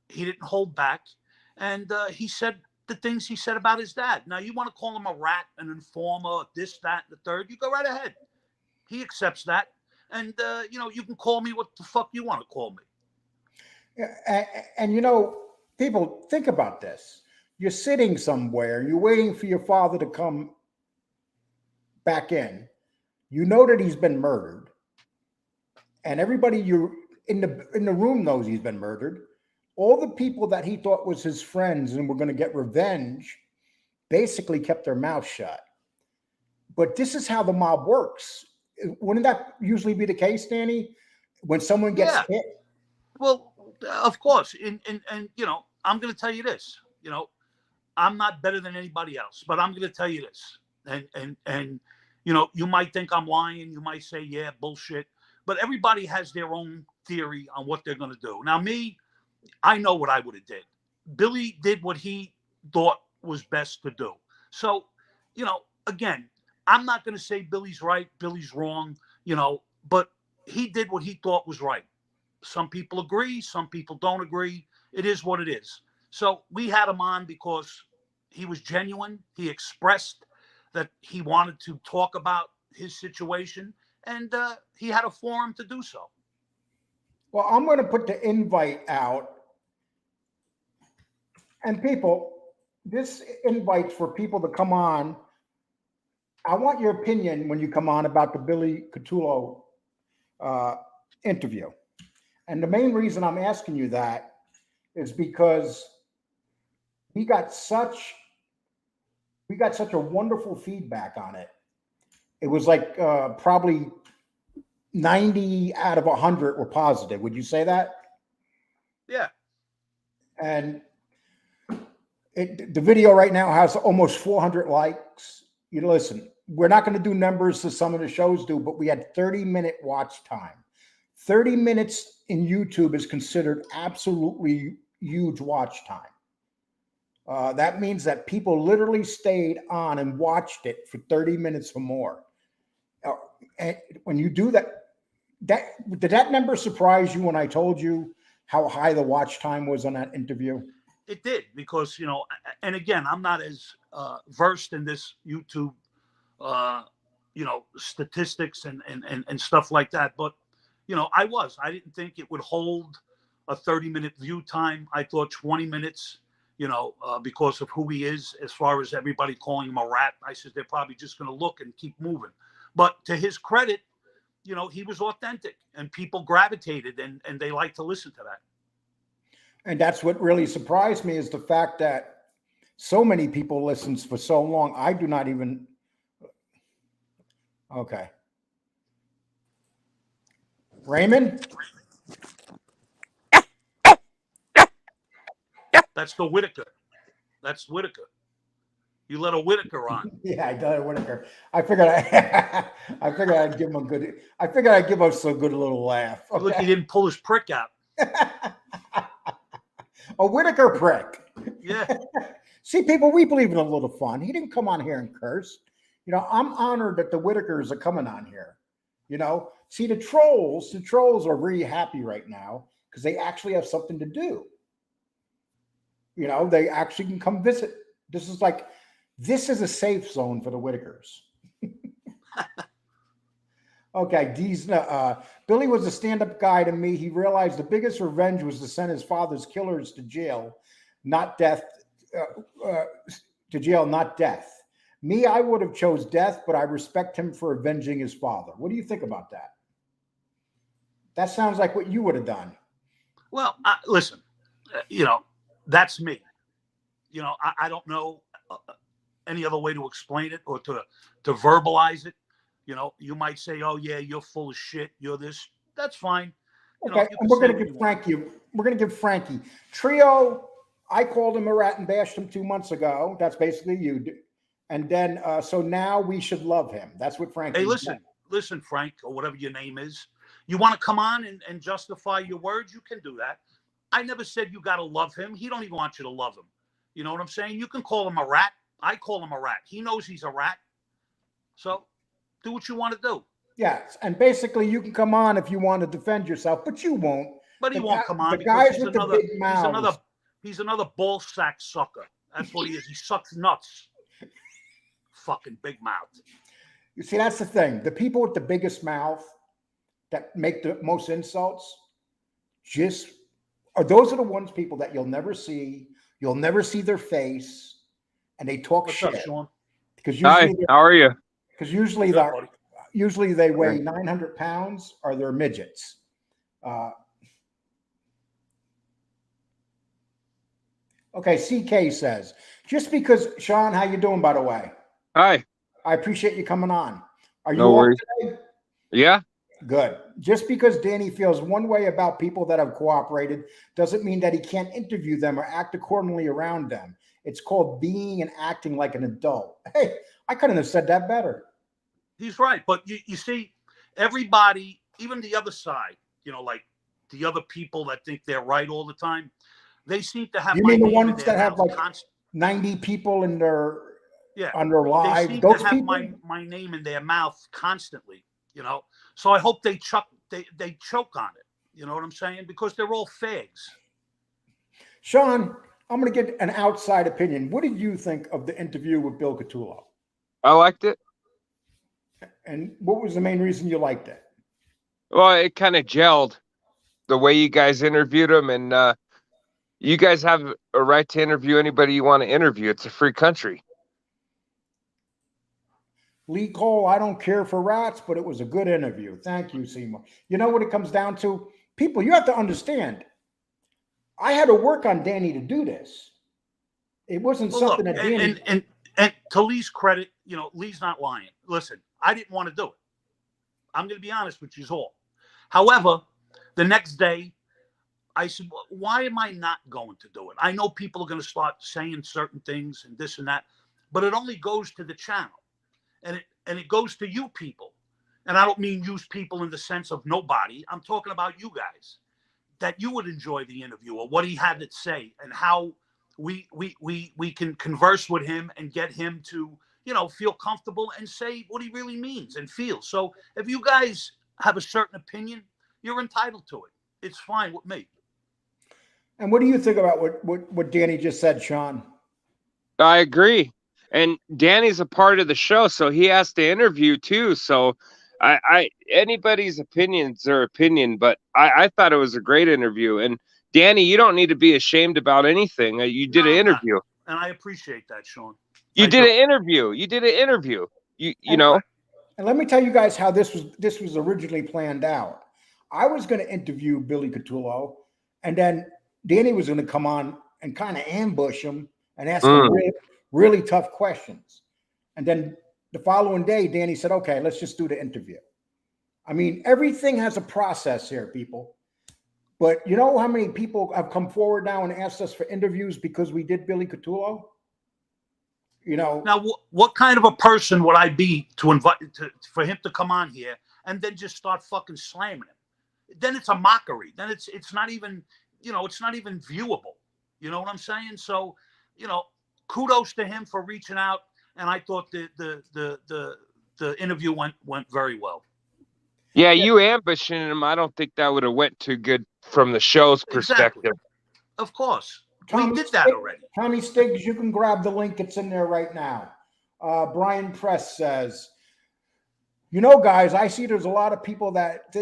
he didn't hold back. And he said the things he said about his dad. Now, you want to call him a rat, an informer, this, that, and the third, you go right ahead. He accepts that. And, you can call me what the fuck you want to call me. And people, think about this. You're sitting somewhere, you're waiting for your father to come back in. You know that he's been murdered. And everybody you're in the room knows he's been murdered. All the people that he thought was his friends and were going to get revenge basically kept their mouth shut. But this is how the mob works. Wouldn't that usually be the case, Danny? When someone gets hit? Well, of course. And I'm going to tell you this. I'm not better than anybody else, but I'm going to tell you this. And you might think I'm lying. You might say, yeah, bullshit. But everybody has their own theory on what they're going to do. Now, me, I know what I would have did. Billy did what he thought was best to do. So, again, I'm not going to say Billy's right, Billy's wrong, but he did what he thought was right. Some people agree, some people don't agree. It is what it is. So we had him on because he was genuine. He expressed that he wanted to talk about his situation, and he had a forum to do so. Well, I'm going to put the invite out. And people, this invite's for people to come on. I want your opinion when you come on about the Billy Catullo interview. And the main reason I'm asking you that is because we got such a wonderful feedback on it. It was like probably 90 out of 100 were positive. Would you say that? Yeah. And the video right now has almost 400 likes. Listen, we're not going to do numbers as some of the shows do, but we had 30-minute watch time. 30 minutes in YouTube is considered absolutely huge watch time. That means that people literally stayed on and watched it for 30 minutes or more. And when you do that, did that number surprise you when I told you how high the watch time was on that interview? It did, because, and again, I'm not as versed in this YouTube, statistics and stuff like that. But, I didn't think it would hold a 30-minute view time. I thought 20 minutes, because of who he is, as far as everybody calling him a rat. I said, they're probably just going to look and keep moving. But to his credit, he was authentic, and people gravitated and they like to listen to that. And that's what really surprised me, is the fact that so many people listened for so long. I do not even. Okay. Raymond? That's the Whitaker. That's Whitaker. You let a Whitaker on. Yeah, I got a Whitaker. I figured I'd give him I'd give us a good little laugh. Okay? Look, he didn't pull his prick out. A Whitaker prick. Yeah. See, people, we believe in a little fun. He didn't come on here and curse. I'm honored that the Whitakers are coming on here. See, the trolls are really happy right now because they actually have something to do. They actually can come visit. This is a safe zone for the Whitakers. Okay, Billy was a stand-up guy to me. He realized the biggest revenge was to send his father's killers to jail, not death. To jail, not death. Me, I would have chose death, but I respect him for avenging his father. What do you think about that? That sounds like what you would have done. Well, listen, that's me. I don't know any other way to explain it or to verbalize it. You might say, "Oh yeah, you're full of shit. You're this." That's fine. Okay, You and can we're say going to what give you want. Frankie. We're going to give Frankie Trio. I called him a rat and bashed him 2 months ago. That's basically you. And then, so now we should love him. That's what Frankie. Hey, listen, Frank, or whatever your name is. You want to come on and justify your words? You can do that. I never said you got to love him. He don't even want you to love him. You know what I'm saying? You can call him a rat. I call him a rat. He knows he's a rat. So do what you want to do. Yes, and basically you can come on if you want to defend yourself, but you won't. But he won't come on the because guys with the big mouths. he's another ball sack sucker. That's what he is. He sucks nuts. Fucking big mouth. You see, that's the thing. The people with the biggest mouth that make the most insults those are the ones people that you'll never see. You'll never see their face, and they talk What's shit. up, Sean? Because Hi, how are you? Because usually they weigh 900 pounds or they're midgets. Okay, CK says, just because, Sean, how you doing, by the way? Hi. I appreciate you coming on. Are you No on worries. today? Yeah. Good. Just because Danny feels one way about people that have cooperated doesn't mean that he can't interview them or act accordingly around them. It's called being and acting like an adult. Hey, I couldn't have said that better. He's right. But you see, everybody, even the other side, like the other people that think they're right all the time, they seem to have. You mean the ones that have like 90 people in their on their live? They seem Those to have people? my name in their mouth constantly. So I hope they choke on it. You know what I'm saying? Because they're all fags. Sean, I'm going to get an outside opinion. What did you think of the interview with Bill Catullo? I liked it. And what was the main reason you liked it? Well, it kind of gelled the way you guys interviewed him, and you guys have a right to interview anybody you want to interview. It's a free country. Lee Cole, I don't care for rats, but it was a good interview. Thank you, Seymour. You know what it comes down to? People, you have to understand. I had to work on Danny to do this. It wasn't something that Danny... And to Lee's credit, Lee's not lying. Listen, I didn't want to do it. I'm going to be honest with you all. However, the next day, I said, why am I not going to do it? I know people are going to start saying certain things and this and that, but it only goes to the channel. And it goes to you people. And I don't mean use people in the sense of nobody. I'm talking about you guys, that you would enjoy the interview or what he had to say and how we can converse with him and get him to, feel comfortable and say what he really means and feels. So if you guys have a certain opinion, you're entitled to it. It's fine with me. And what do you think about what Danny just said, Sean? I agree. And Danny's a part of the show, so he has to interview too. So I anybody's opinion's their opinion, but I thought it was a great interview. And Danny, you don't need to be ashamed about anything. You did an interview. And I appreciate that, Sean. You did an interview. You know. And let me tell you guys how this was originally planned out. I was going to interview Billy Catullo, and then Danny was going to come on and kind of ambush him and ask him really tough questions. And then the following day, Danny said, okay, let's just do the interview. I mean, everything has a process here, people. But you know how many people have come forward now and asked us for interviews because we did Billy Catullo? Now, what kind of a person would I be to invite for him to come on here and then just start fucking slamming him? Then it's a mockery. Then it's not even, it's not even viewable. You know what I'm saying? So, kudos to him for reaching out, and I thought the interview went very well. Yeah, you ambushing him, I don't think that would have went too good from the show's perspective. Exactly. Of course. We did that already. Tommy Stiggs, you can grab the link. It's in there right now. Brian Press says, guys, I see there's a lot of people that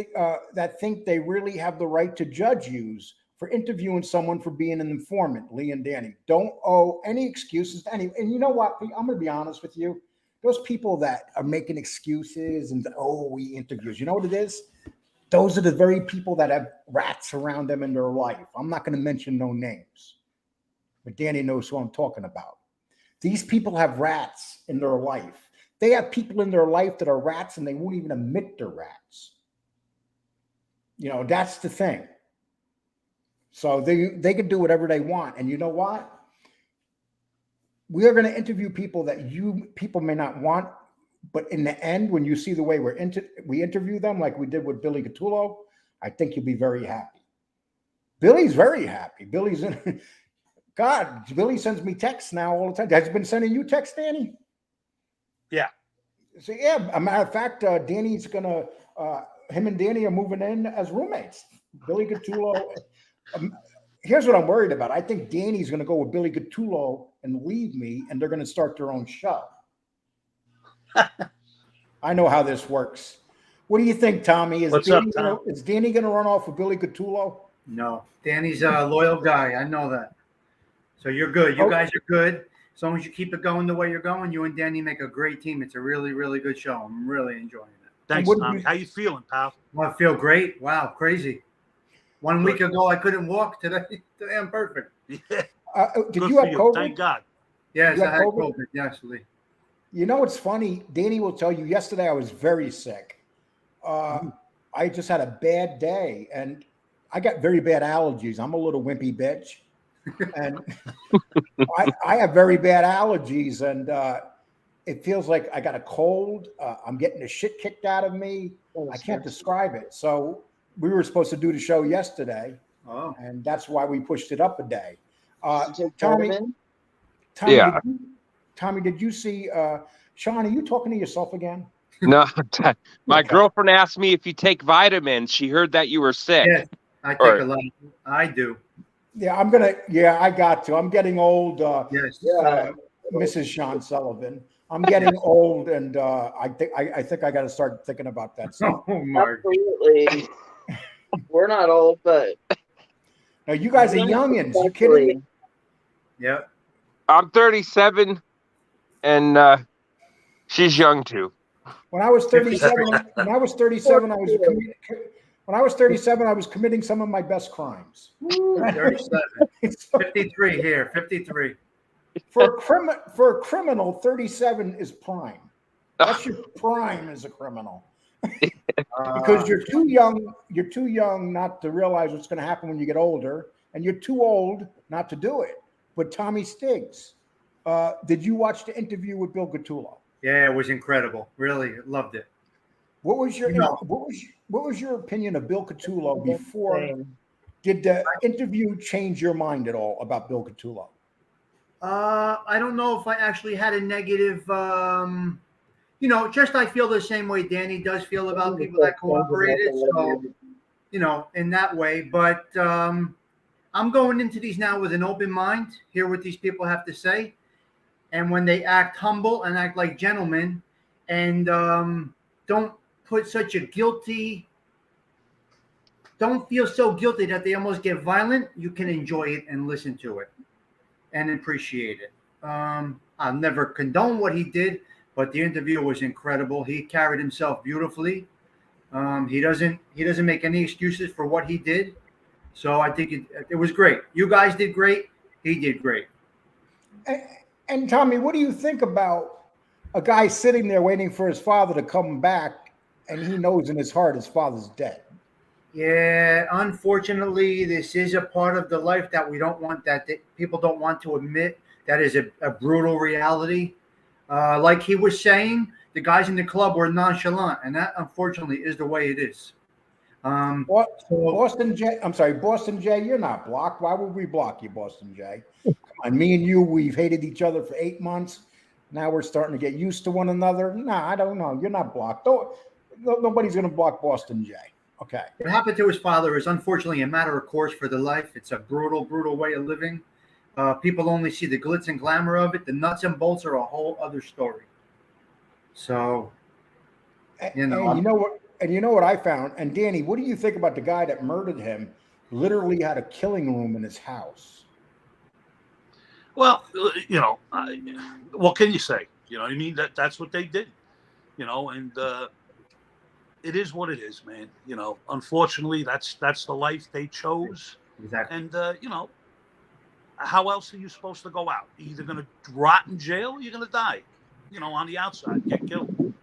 think they really have the right to judge yous for interviewing someone for being an informant. Lee and Danny don't owe any excuses to any. And you know what? I'm going to be honest with you. Those people that are making excuses and we interviews, you know what it is? Those are the very people that have rats around them in their life. I'm not going to mention no names, but Danny knows who I'm talking about. These people have rats in their life. They have people in their life that are rats and they won't even admit they're rats. You know, that's the thing. So they can do whatever they want. And you know what? We are going to interview people that people may not want, but in the end, when you see the way we interview them, like we did with Billy Catullo, I think you'll be very happy. Billy's very happy. Billy sends me texts now all the time. Has he been sending you texts, Danny? Yeah. So yeah, a matter of fact, Danny's gonna. Him and Danny are moving in as roommates. Billy Catullo. Here's what I'm worried about. I think Danny's going to go with Billy Catullo and leave me, and they're going to start their own show. I know how this works. What do you think, Tommy? Is Danny going to run off with Billy Catullo? No, Danny's a loyal guy. I know that. So you're good. You guys are good. As long as you keep it going the way you're going, you and Danny make a great team. It's a really, really good show. I'm really enjoying it. Thanks, Tommy. How you feeling, pal? Well, I feel great. Wow, crazy. 1 week ago, I couldn't walk. Today I'm perfect. Yeah. Did you have COVID? Thank God. Yes, I had COVID. Yes, Lee. You know, it's funny. Danny will tell you, yesterday I was very sick. I just had a bad day, and I got very bad allergies. I'm a little wimpy bitch. And I have very bad allergies, and it feels like I got a cold. I'm getting the shit kicked out of me. I can't describe it. So we were supposed to do the show yesterday, and that's why we pushed it up a day. Tommy, Yeah. Tommy, did you see Sean? Are you talking to yourself again? No, my girlfriend asked me if you take vitamins. She heard that you were sick. Yes, I take a lot. I do. Yeah, I got to. I'm getting old. Yes. Mrs. John Sullivan. I'm getting old, and I think I got to start thinking about that. So. Oh, Mark. Absolutely. We're not old, but now you guys are youngins. You kidding me? Yeah. I'm 37, and she's young too. When I was 37, I was committing some of my best crimes. 37. 53 here. 53. For a criminal, 37 is prime. That's your prime as a criminal. Because you're too young. You're too young not to realize what's going to happen when you get older, and you're too old not to do it. But Tommy Stiggs, did you watch the interview with Bill Catullo? Yeah, it was incredible. Really loved it. What was your opinion of Bill Catullo before? Did the interview change your mind at all about Bill Catullo? I don't know if I actually had a negative. Just I feel the same way Danny does feel about people that cooperated. So, in that way. But I'm going into these now with an open mind. Hear what these people have to say. And when they act humble and act like gentlemen and don't put such a don't feel so guilty that they almost get violent, you can enjoy it and listen to it and appreciate it. I'll never condone what he did, but the interview was incredible. He carried himself beautifully. He doesn't make any excuses for what he did. So I think it was great. You guys did great. He did great. And Tommy, what do you think about a guy sitting there waiting for his father to come back, and he knows in his heart his father's dead? Yeah, unfortunately, this is a part of the life that we don't want, that people don't want to admit. That is a brutal reality. Like he was saying, the guys in the club were nonchalant, and that unfortunately is the way it is. Boston J, you're not blocked. Why would we block you, Boston J? And me and you, we've hated each other for 8 months. Now we're starting to get used to one another. Nah, I don't know. You're not blocked. Nobody's going to block Boston J. Okay. What happened to his father is unfortunately a matter of course for the life. It's a brutal, brutal way of living. People only see the glitz and glamour of it. The nuts and bolts are a whole other story. So, And you know what I found? And Danny, what do you think about the guy that murdered him? Literally had a killing room in his house. Well, what can you say? You know what I mean? That's what they did. And it is what it is, man. Unfortunately, that's the life they chose. Exactly. And how else are you supposed to go out? You're either gonna rot in jail or you're gonna die. On the outside, get killed.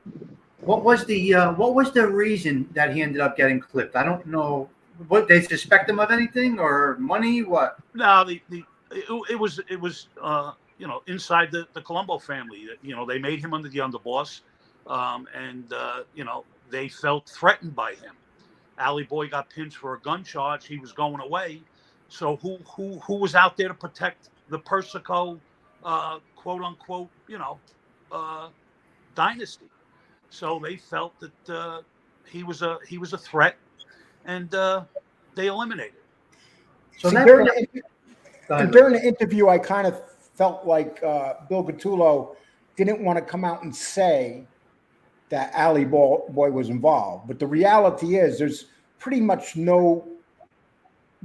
What was the reason that he ended up getting clipped? I don't know. What, they suspect him of anything or money? What? No, it was inside the Colombo family. They made him under the underboss, and they felt threatened by him. Alley Boy got pinched for a gun charge. He was going away. So who was out there to protect the Persico, quote unquote, dynasty? So they felt that he was a threat, and they eliminated. So See, that during the interview, I kind of felt like Bill Catullo didn't want to come out and say that Alley Boy was involved. But the reality is there's pretty much no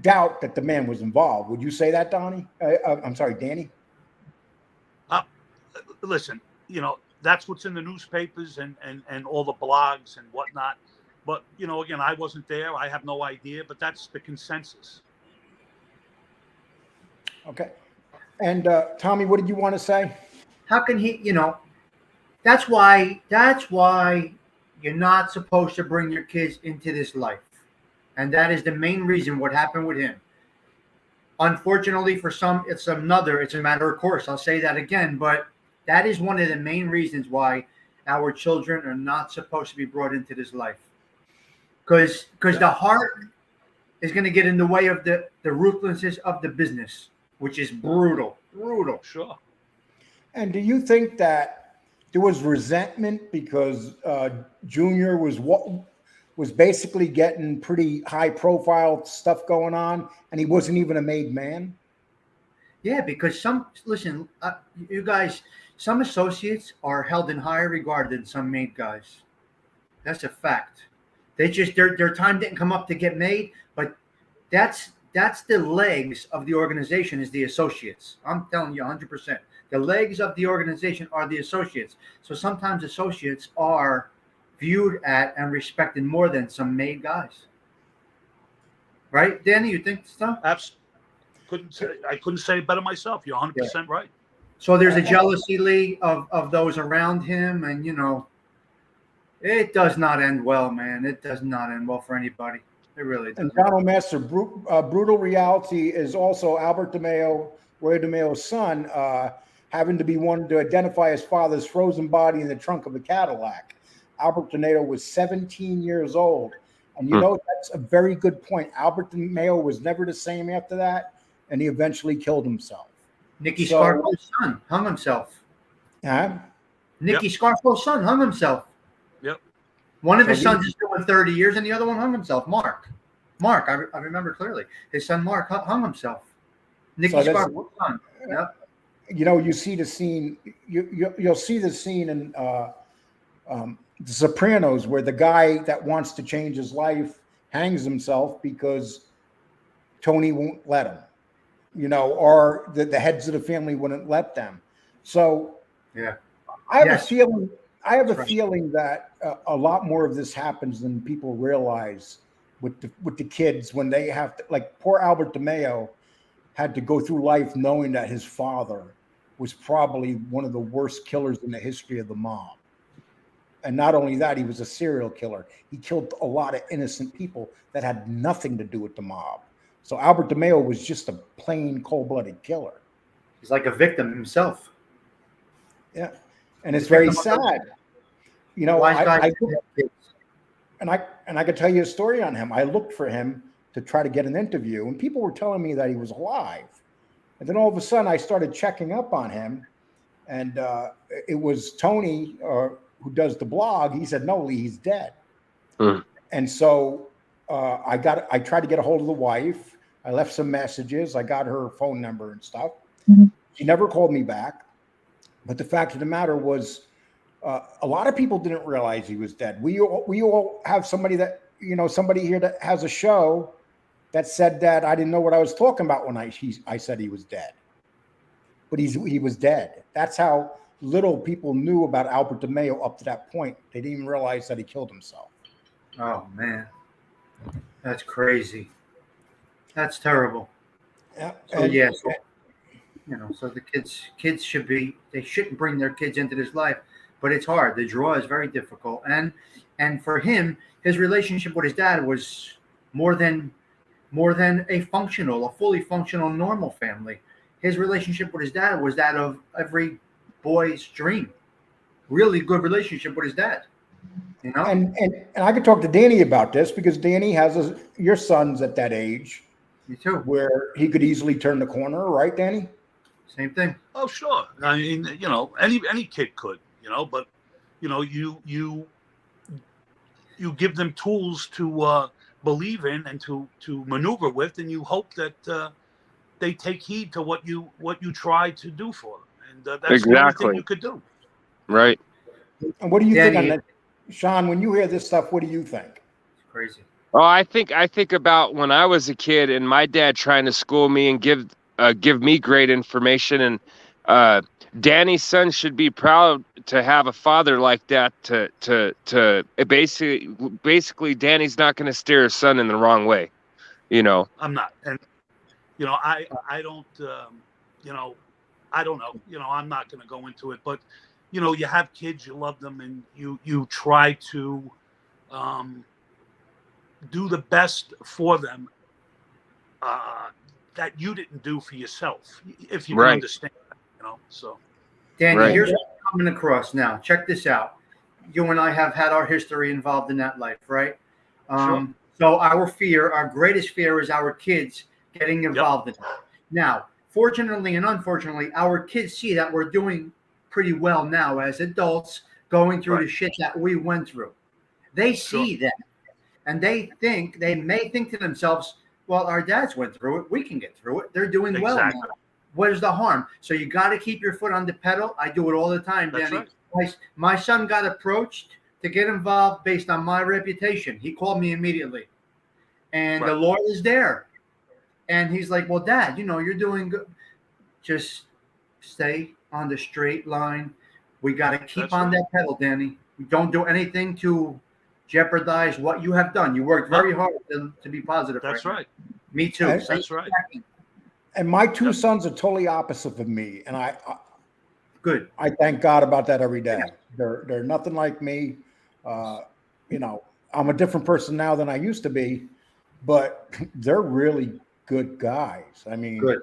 doubt that the man was involved. Would you say that, Donnie? I'm sorry, Danny? Listen, that's what's in the newspapers and all the blogs and whatnot. But, again, I wasn't there. I have no idea, but that's the consensus. Okay. And Tommy, what did you want to say? How can he, that's why you're not supposed to bring your kids into this life. And that is the main reason what happened with him. Unfortunately, for some, it's a matter of course. I'll say that again, but that is one of the main reasons why our children are not supposed to be brought into this life. Because the heart is going to get in the way of the ruthlessness of the business, which is brutal. Sure. And do you think that there was resentment because Junior was basically getting pretty high profile stuff going on and he wasn't even a made man? Yeah, because you guys, some associates are held in higher regard than some made guys. That's a fact. They just their time didn't come up to get made, but that's the legs of the organization is the associates. I'm telling you 100%. The legs of the organization are the associates. So sometimes associates are viewed at and respected more than some made guys. Right, Danny? You think so? Absolutely. I couldn't say it better myself. You're 100% right. So there's a jealousy, Lee, of those around him, and it does not end well, man. It does not end well for anybody. It really doesn't. And Donald Master, brutal reality is also Albert DeMeo, Roy DeMeo's son, having to be one to identify his father's frozen body in the trunk of a Cadillac. Albert DeMeo was 17 years old. And that's a very good point. Albert DeMeo was never the same after that, and he eventually killed himself. Nicky Scarfo's son hung himself. Yeah. Nicky Scarfo's son hung himself. Yep. One of his sons is doing 30 years, and the other one hung himself. Mark, I remember clearly. His son Mark hung himself. Nicky Scarfo's son. Yep. You see the scene. You'll see the scene in The Sopranos where the guy that wants to change his life hangs himself because Tony won't let him. Or the heads of the family wouldn't let them. So yeah, I have a feeling that a lot more of this happens than people realize with the kids when they have to, like poor Albert DeMeo had to go through life knowing that his father was probably one of the worst killers in the history of the mob. And not only that, he was a serial killer. He killed a lot of innocent people that had nothing to do with the mob. So Albert DeMeo was just a plain cold-blooded killer. He's like a victim himself. Yeah. And it's very sad. I could tell you a story on him. I looked for him to try to get an interview, and people were telling me that he was alive. And then all of a sudden, I started checking up on him, and it was Tony, who does the blog. He said, "No, Lee, he's dead." And so I tried to get a hold of the wife. I left some messages. I got her phone number and stuff. She never called me back. But the fact of the matter was, a lot of people didn't realize he was dead. We all have somebody here that has a show that said that I didn't know what I was talking about when I said he was dead. But he was dead. That's how little people knew about Albert DeMeo up to that point. They didn't even realize that he killed himself. Oh man, that's crazy. That's terrible. Yeah, So yeah, so, so the kids they shouldn't bring their kids into this life, but it's hard. The draw is very difficult, and for him, his relationship with his dad was more than a fully functional, normal family. His relationship with his dad was that of every boy's dream. Really good relationship with his dad. You know, and I could talk to Danny about this because Danny has your son's at that age me too. where he could easily turn the corner, right, Danny? Same thing. Oh, sure. I mean, any kid could, but you give them tools to believe in and to maneuver with, and you hope that they take heed to what you try to do for them, and that's the only thing you could do. Right. And what do you Danny, think on that, Sean? When you hear this stuff, what do you think? It's crazy. Oh, I think about when I was a kid and my dad trying to school me and give me great information, and Danny's son should be proud to have a father like that. To basically, Danny's not going to steer his son in the wrong way. I'm not, and I don't, I don't know. I'm not going to go into it, but you have kids, you love them, and you try to do the best for them that you didn't do for yourself, if you can understand that, so. Danny, here's what I'm coming across now. Check this out. You and I have had our history involved in that life, right? Sure. So our greatest fear is our kids getting involved in it. Now, fortunately and unfortunately, our kids see that we're doing pretty well now as adults going through the shit that we went through. They see that, and they may think to themselves, well, our dads went through it. We can get through it. They're doing well now. Where's the harm? So you got to keep your foot on the pedal. I do it all the time, Danny. Right. My son got approached to get involved based on my reputation. He called me immediately, and the lawyer is there, and he's like, well, Dad, you're doing good. Just stay on the straight line. We got to keep on that pedal, Danny. We don't do anything to jeopardize what you have done. You worked very hard to be positive. That's right. Me too. That's right. And my two sons are totally opposite of me, and I thank God about that every day. They're nothing like me. I'm a different person now than I used to be, but they're really good guys. I mean, good.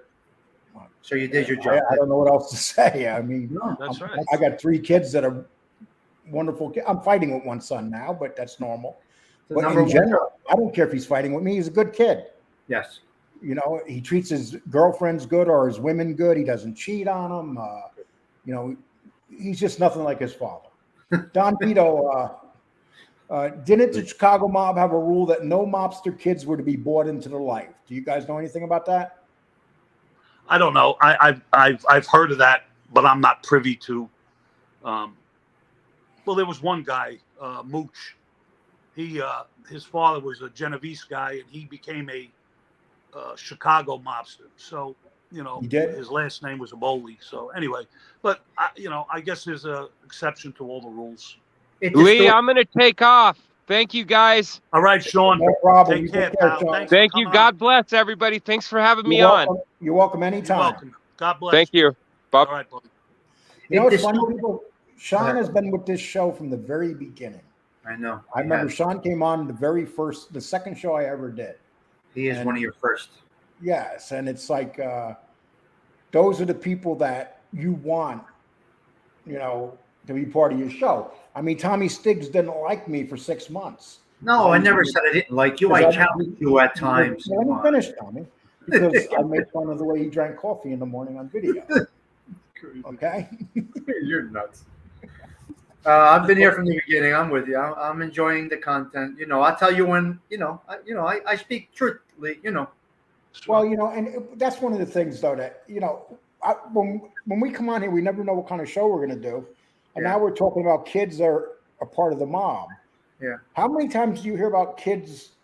So you did your job. I don't know what else to say. I mean, that's right. I got 3 kids that are wonderful kids. I'm fighting with one son now, but that's normal. But in general, I don't care if he's fighting with me. He's a good kid. Yes. He treats his girlfriends good or his women good. He doesn't cheat on them. He's just nothing like his father. Don Vito, didn't the Chicago mob have a rule that no mobster kids were to be bought into the life? Do you guys know anything about that? I don't know. I've heard of that, but I'm not privy to. Well, there was one guy, Mooch. His father was a Genovese guy, and he became a Chicago mobster. So his last name was Aboli. So anyway, but I guess there's a exception to all the rules. Lee, I'm going to take off. Thank you, guys. All right, Sean. No problem. Take care, pal. Thank you. God bless everybody. Thanks for having me on. on. You're welcome anytime. You're welcome. God bless. Thank you. Bob. All right, buddy. It's funny, people. Sean has been with this show from the very beginning. I know. I remember Sean came on the second show I ever did. He is one of your first. Yes, and it's like those are the people that you want, to be part of your show. I mean, Tommy Stiggs didn't like me for 6 months. No, I never said I didn't like you. I challenged you at times. Let me finish, Tommy, because I made fun of the way he drank coffee in the morning on video. Okay? You're nuts. I've been here from the beginning. I'm with you. I'm enjoying the content. I'll tell you when, I speak truthfully, Well, and that's one of the things, though, that, when we come on here, we never know what kind of show we're going to do. And now we're talking about kids that are a part of the mob. Yeah. How many times do you hear about kids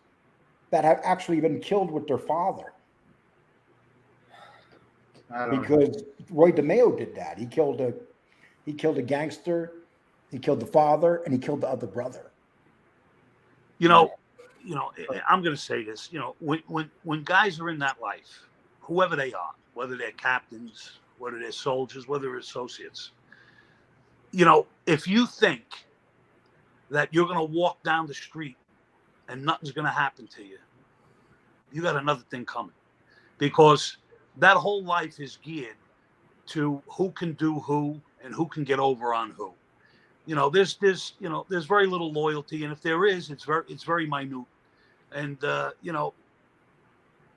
that have actually been killed with their father? Because Roy DeMeo did that. He killed a gangster, he killed the father, and he killed the other brother. I'm going to say this. When guys are in that life, whoever they are, whether they're captains, whether they're soldiers, whether they're associates, if you think that you're going to walk down the street and nothing's going to happen to you, you got another thing coming, because that whole life is geared to who can do who and who can get over on who. There's very little loyalty, and if there is, it's very minute. And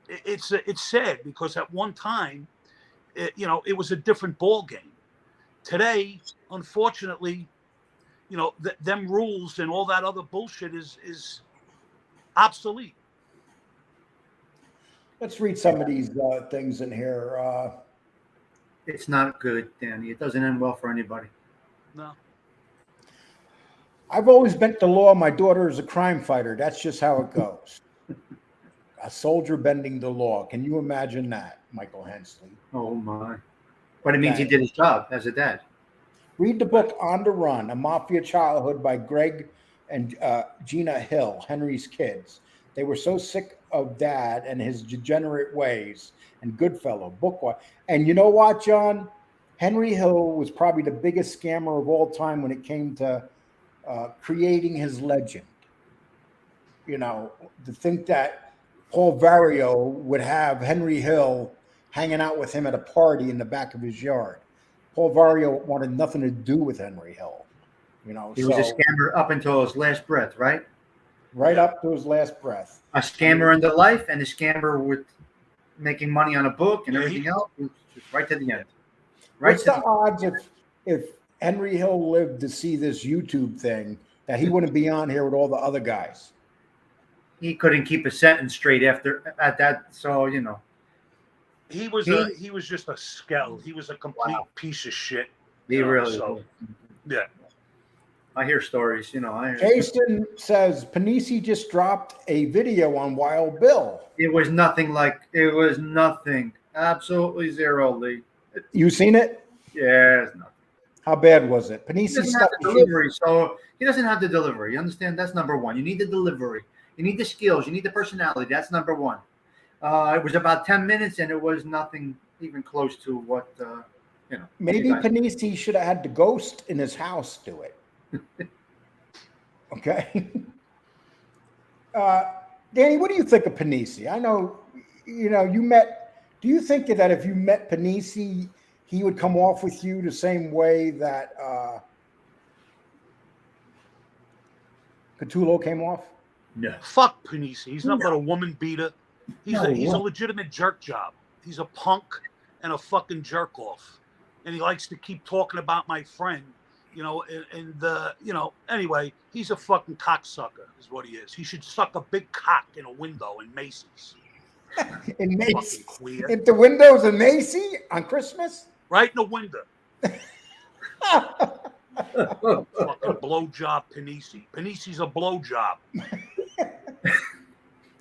it's sad, because at one time, it was a different ball game. Today, unfortunately, them rules and all that other bullshit is obsolete. Let's read some of these things in here. It's not good, Danny. It doesn't end well for anybody. No. I've always bent the law. My daughter is a crime fighter. That's just how it goes. A soldier bending the law. Can you imagine that, Michael Hensley? Oh, my. But it means he did his job as a dad. Read the book On the Run, A Mafia Childhood by Greg and Gina Hill, Henry's kids. They were so sick of dad and his degenerate ways, and Goodfellow, book. And you know what, John? Henry Hill was probably the biggest scammer of all time when it came to creating his legend. To think that Paul Vario would have Henry Hill hanging out with him at a party in the back of his yard. Paul Vario wanted nothing to do with Henry Hill. He was a scammer up until his last breath, right? Right up to his last breath. A scammer in the life, and a scammer with making money on a book and everything else, just right to the end. What's the odds if Henry Hill lived to see this YouTube thing that he wouldn't be on here with all the other guys? He couldn't keep a sentence straight at that. So he was just a skell. He was a complete piece of shit. He really. Yeah. I hear stories. Jason says Panisi just dropped a video on Wild Bill. It was nothing. Absolutely zero, Lee. You seen it? Yeah, it's nothing. How bad was it? Panisi stuff delivery, so he doesn't have the delivery. You understand? That's number one. You need the delivery. You need the skills. You need the personality. That's number one. It was about 10 minutes, and it was nothing even close to what Maybe Panisi should have had the ghost in his house do it. Okay. Danny, what do you think of Panisi? I know, you met. Do you think that if you met Panisi, he would come off with you the same way that Catullo came off? No. Fuck Panisi. He's not but a woman beater. He's a legitimate jerk job. He's a punk and a fucking jerk off. And he likes to keep talking about my friend, anyway, he's a fucking cocksucker is what he is. He should suck a big cock in a window in Macy's. In Macy's? If the window's a Macy on Christmas? Right in the window. Fucking blowjob Panisi. Panisi's a blowjob.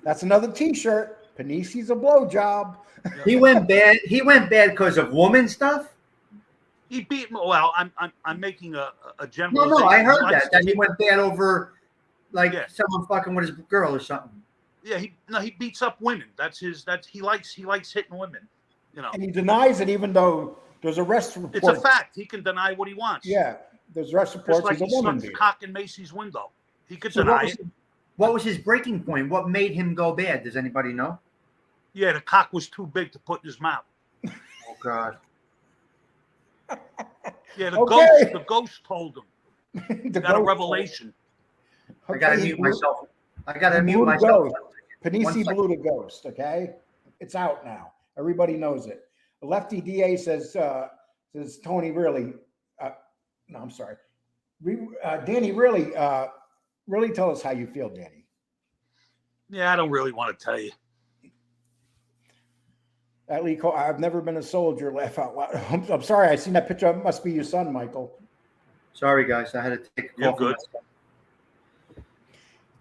That's another T-shirt. Panisi's a blowjob. He went bad. He went bad because of woman stuff. He beat me. Well, I'm making a general. No, I heard that he went bad over someone fucking with his girl or something. Yeah, he beats up women. He likes hitting women. And he denies it, even though there's arrest reports. It's a fact. He can deny what he wants. Yeah, there's arrest reports. Just like he's a woman sucks cock in Macy's window. He could deny it. What was his breaking point? What made him go bad? Does anybody know? Yeah, the cock was too big to put in his mouth. Oh God. Yeah, the ghost told him. Got a revelation. I gotta mute myself. Panisi blew the ghost. Okay, it's out now. Everybody knows it. The lefty DA says Tony really. No, I'm sorry. Danny, really tell us how you feel, Danny. Yeah, I don't really want to tell you. I've never been a soldier. Laugh out loud. I'm sorry. I seen that picture. It must be your son, Michael. Sorry, guys. I had to take a call. You're good.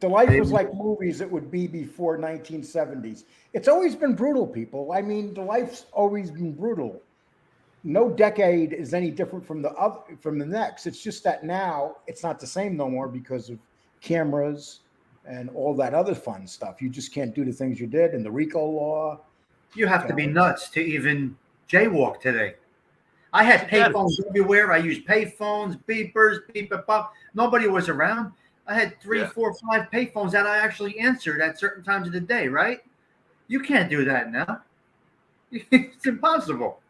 The life was like movies it would be before 1970s. It's always been brutal, people. I mean, the life's always been brutal. No decade is any different from the next. It's just that now it's not the same no more because of cameras, and all that other fun stuff. You just can't do the things you did in the RICO law. You have to be nuts to even jaywalk today. I had Forget it. payphones everywhere. I used payphones, beepers, beep, beep, bop. Nobody was around. I had 3, Yeah. 4, 5 payphones that I actually answered at certain times of the day, right? You can't do that now. It's impossible.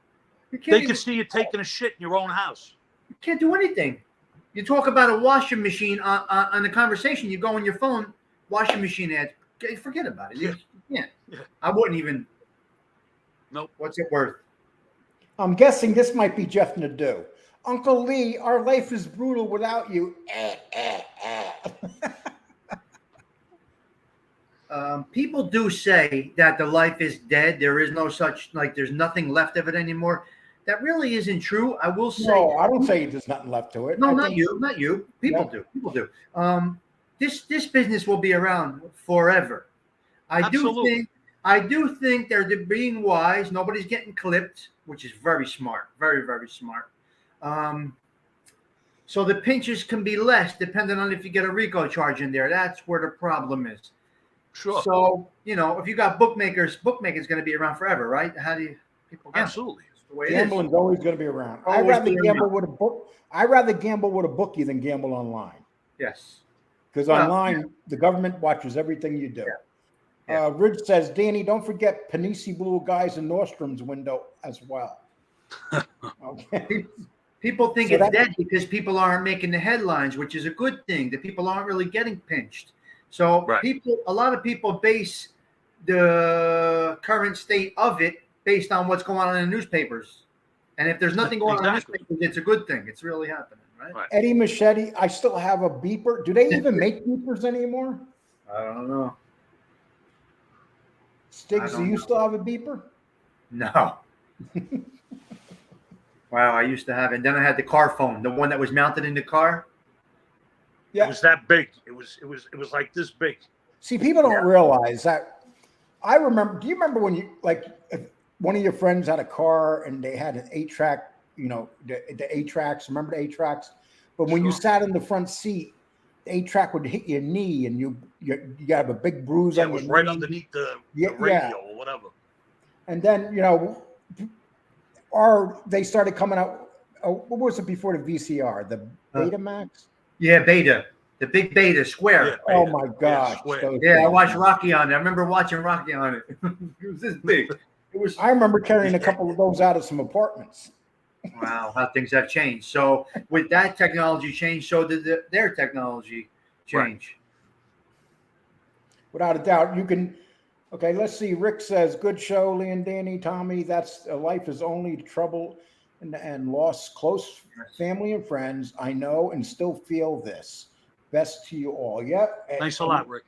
You can't, They can see you taking a shit in your own house. you can't do anything. You talk about a washing machine on the conversation, you go on your phone, washing machine ads. Forget about it. You can't. Yeah. I wouldn't even. Nope. What's it worth? I'm guessing this might be Jeff Nadeau. Uncle Lee, our life is brutal without you. People do say that the life is dead. There is no such, like, there's nothing left of it anymore. That really isn't true. I will say. No, I don't say there's nothing left to it. No, I not think- you, not you. People do. People do. This business will be around forever. I do think they're being wise. Nobody's getting clipped, which is very smart. Very, very smart. So the pinches can be less depending on if you get a RICO charge in there. That's where the problem is. Sure. So, if you got bookmakers going to be around forever, right? How do you people gamble? Absolutely. That's the way it is. Gambling's always going to be around. Always I'd rather be gamble around. with a book. I'd rather gamble with a bookie than gamble online. Yes. Because Well, online, the government watches everything you do. Yeah. Ridge says, Danny, don't forget Panisi Blue Guys in Nordstrom's window as well. Okay. People think So it's that- dead because people aren't making the headlines, which is a good thing. The people aren't really getting pinched. So Right. a lot of people base the current state of it based on what's going on in the newspapers. And if there's nothing going on in the Exactly. newspapers, it's a good thing. It's really happening, right? Right. Eddie Machete, I still have a beeper. Do they even make beepers anymore? I don't know. Stiggs, I do don't you know. still have a beeper? No. Wow, I used to have it. Then I had the car phone, the one that was mounted in the car. Yeah. It was that big. It was like this big. See, people don't realize that. I remember. Do you remember when if one of your friends had a car and they had an 8-track? The 8-tracks. Remember the 8-tracks? But when you Sure. sat in the front seat, the 8-track would hit your knee, and you got a big bruise Yeah, on it was your right knee. underneath the Yeah, radio or whatever. And then or they started coming out. What was it before the VCR? The Betamax. Yeah, Beta. The big Beta Square. Yeah. Oh Beta. my gosh! square. those Yeah, I things. watched Rocky on it. I remember watching Rocky on it. It was this big. It was I remember carrying a couple of those out of some apartments. wow, how things have changed. So with that technology change, so did their technology change. Without a doubt, you can. Okay, let's see. Rick says, "Good show, Lee and Danny, Tommy. That's life is only trouble and loss. Close family and friends. I know and still feel this. Best to you all." Yep. Thanks a lot, Rick.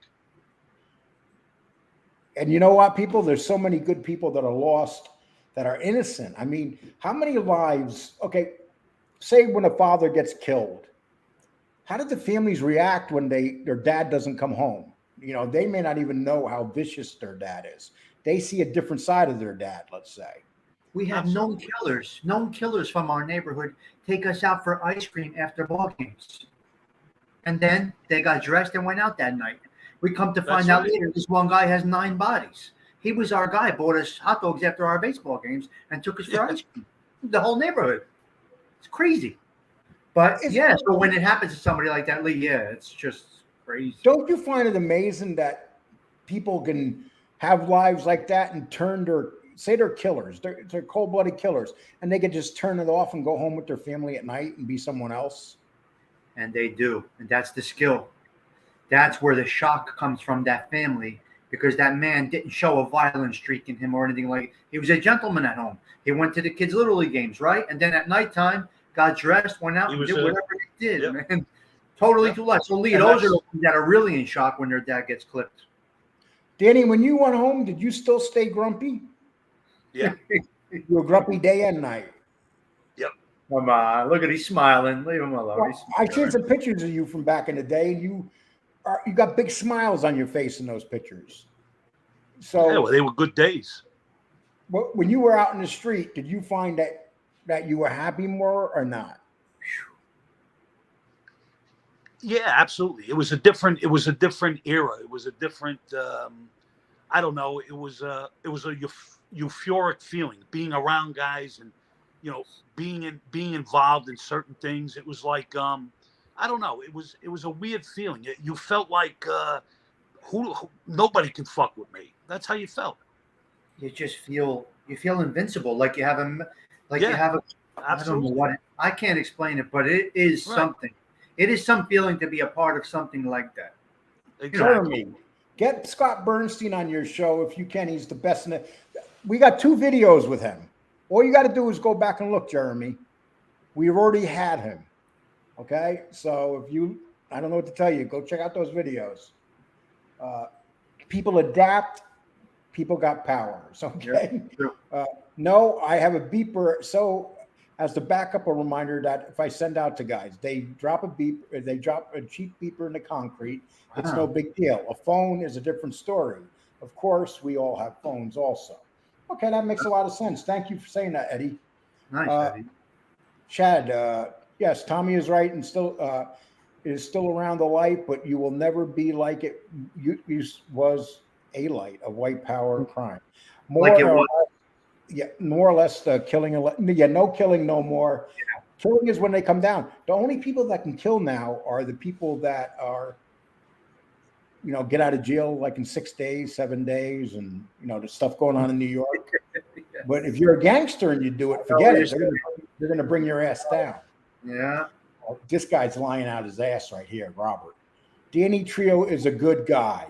And you know what, people? There's so many good people that are lost, that are innocent. I mean, how many lives? Okay, say when a father gets killed, how did the families react when their dad doesn't come home? They may not even know how vicious their dad is. They see a different side of their dad, let's say. We have known killers from our neighborhood take us out for ice cream after ball games. And then they got dressed and went out that night. We come to find out later, this one guy has 9 bodies. He was our guy, bought us hot dogs after our baseball games and took us for ice cream. The whole neighborhood. It's crazy. But so when it happens to somebody like that, Lee, it's just crazy. Don't you find it amazing that people can have lives like that and turn they're killers, they're cold-blooded killers, and they can just turn it off and go home with their family at night and be someone else? And they do. And that's the skill. That's where the shock comes from, that family, because that man didn't show a violent streak in him or anything like it. He was a gentleman at home. He went to the kids' Little League games, right? And then at nighttime, got dressed, went out, and did whatever he did, man. Totally too much. So, Lee, those are the ones that are really in shock when their dad gets clipped. Danny, when you went home, did you still stay grumpy? Yeah. You were grumpy day and night. Yep. Come on, look at he's smiling. Leave him alone. Well, I seen some pictures of you from back in the day, and you got big smiles on your face in those pictures. So Yeah, well, they were good days. when you were out in the street, did you find that you were happy more or not? Yeah, absolutely. It was a different era. It was a different I don't know. It was a euphoric feeling, being around guys and being involved in certain things. It was like I don't know. It was a weird feeling. You felt like who nobody can fuck with me. That's how you felt. You just feel invincible, like you have I don't know Absolutely. what I can't explain it, but it is Right. something. It is some feeling to be a part of something like that. Exactly. Jeremy, get Scott Bernstein on your show if you can. He's the best in it. We got 2 videos with him. All you got to do is go back and look, Jeremy. We've already had him. Okay, so I don't know what to tell you. Go check out those videos. People adapt. People got powers. Okay. Yeah. No, I have a beeper. So as the backup, a reminder that if I send out to guys, they drop a cheap beeper in the concrete. It's no big deal. A phone is a different story. Of course, we all have phones also. Okay, that makes a lot of sense. Thank you for saying that, Eddie. Nice, Eddie. Chad, yes, Tommy is right and still is still around the light, but you will never be like it was a light of white power crime. More Like it was. Yeah, more or less the killing. Yeah, no killing, no more. Yeah. Killing is when they come down. The only people that can kill now are the people that are, get out of jail like in 6 days, 7 days, and the stuff going on in New York. Yeah. But if you're a gangster and you do it, forget it. They're going to bring your ass down. Yeah. Oh, this guy's lying out his ass right here, Robert. Danny Trio is a good guy.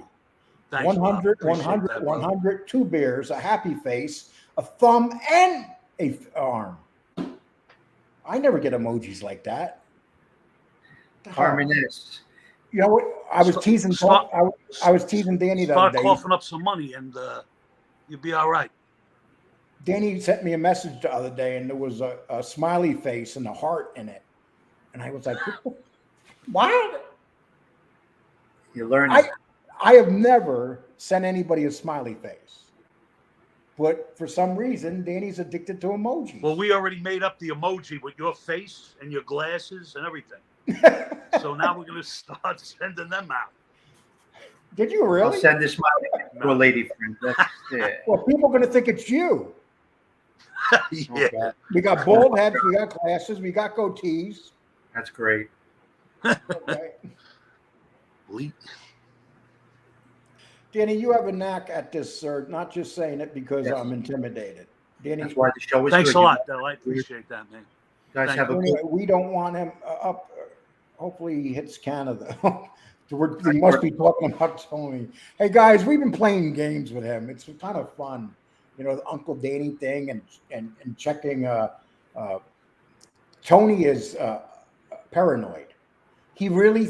Thanks, 100, Bob. Appreciate 100, that, 100, 2 beers, a happy face, a thumb, and a arm. I never get emojis like that. Harmonious. You know what? I was teasing. I was teasing Danny the other Start day. coughing up some money, and you'll be all right. Danny sent me a message the other day, and there was a smiley face and a heart in it, and I was like, "What?" You learn. I have never sent anybody a smiley face, but for some reason, Danny's addicted to emojis. Well, we already made up the emoji with your face and your glasses and everything. So now we're going to start sending them out. Did you really? I'll send this to a lady friend. That's it. Well, people are going to think it's you. Yeah. Okay. We got bald heads, we got glasses, we got goatees. That's great. Okay. Bleep. Danny, you have a knack at this, sir. Not just saying it because Yes. I'm intimidated. Danny, That's why the show is Thanks good. a lot, Del. I appreciate that, man. You guys have a anyway, good. we don't want him up. Hopefully, he hits Canada. We must be talking about Tony. Hey, guys, we've been playing games with him. It's kind of fun. The Uncle Danny thing and checking. Tony is paranoid. He really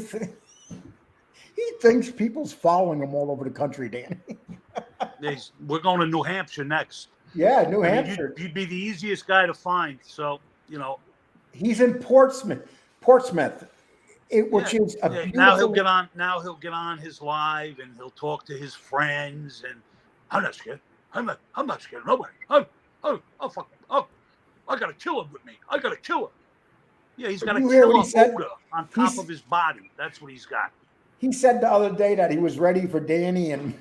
he thinks people's following him all over the country, Danny. We're going to New Hampshire next. Yeah, New I mean, Hampshire. you'd be the easiest guy to find. So, He's in Portsmouth, which is a beautiful. now he'll get on. Now he'll get on his live and he'll talk to his friends. And I'm not scared. I'm not scared of nobody. I got a killer with me. I got a killer. Yeah, he's got a You hear what killer he said? odor on top of his body. That's what he's got. He said the other day that he was ready for Danny and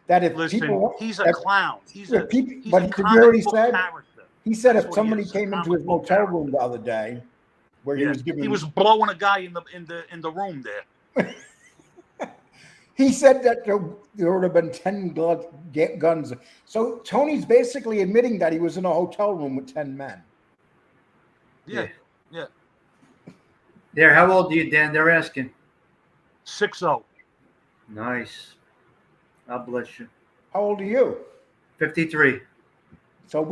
that if Listen, people, he's a clown. He's if a people, he's but a did you hear what he comic book said? character. He said That's if what he somebody is, a came into comic his book motel character. room the other day, where he was giving, he was blowing a guy in the room there. he said that there would have been 10 guns. So Tony's basically admitting that he was in a hotel room with 10 men. Yeah. There, how old are you, Dan? They're asking. 6-0. Nice. God bless you. How old are you? 53. So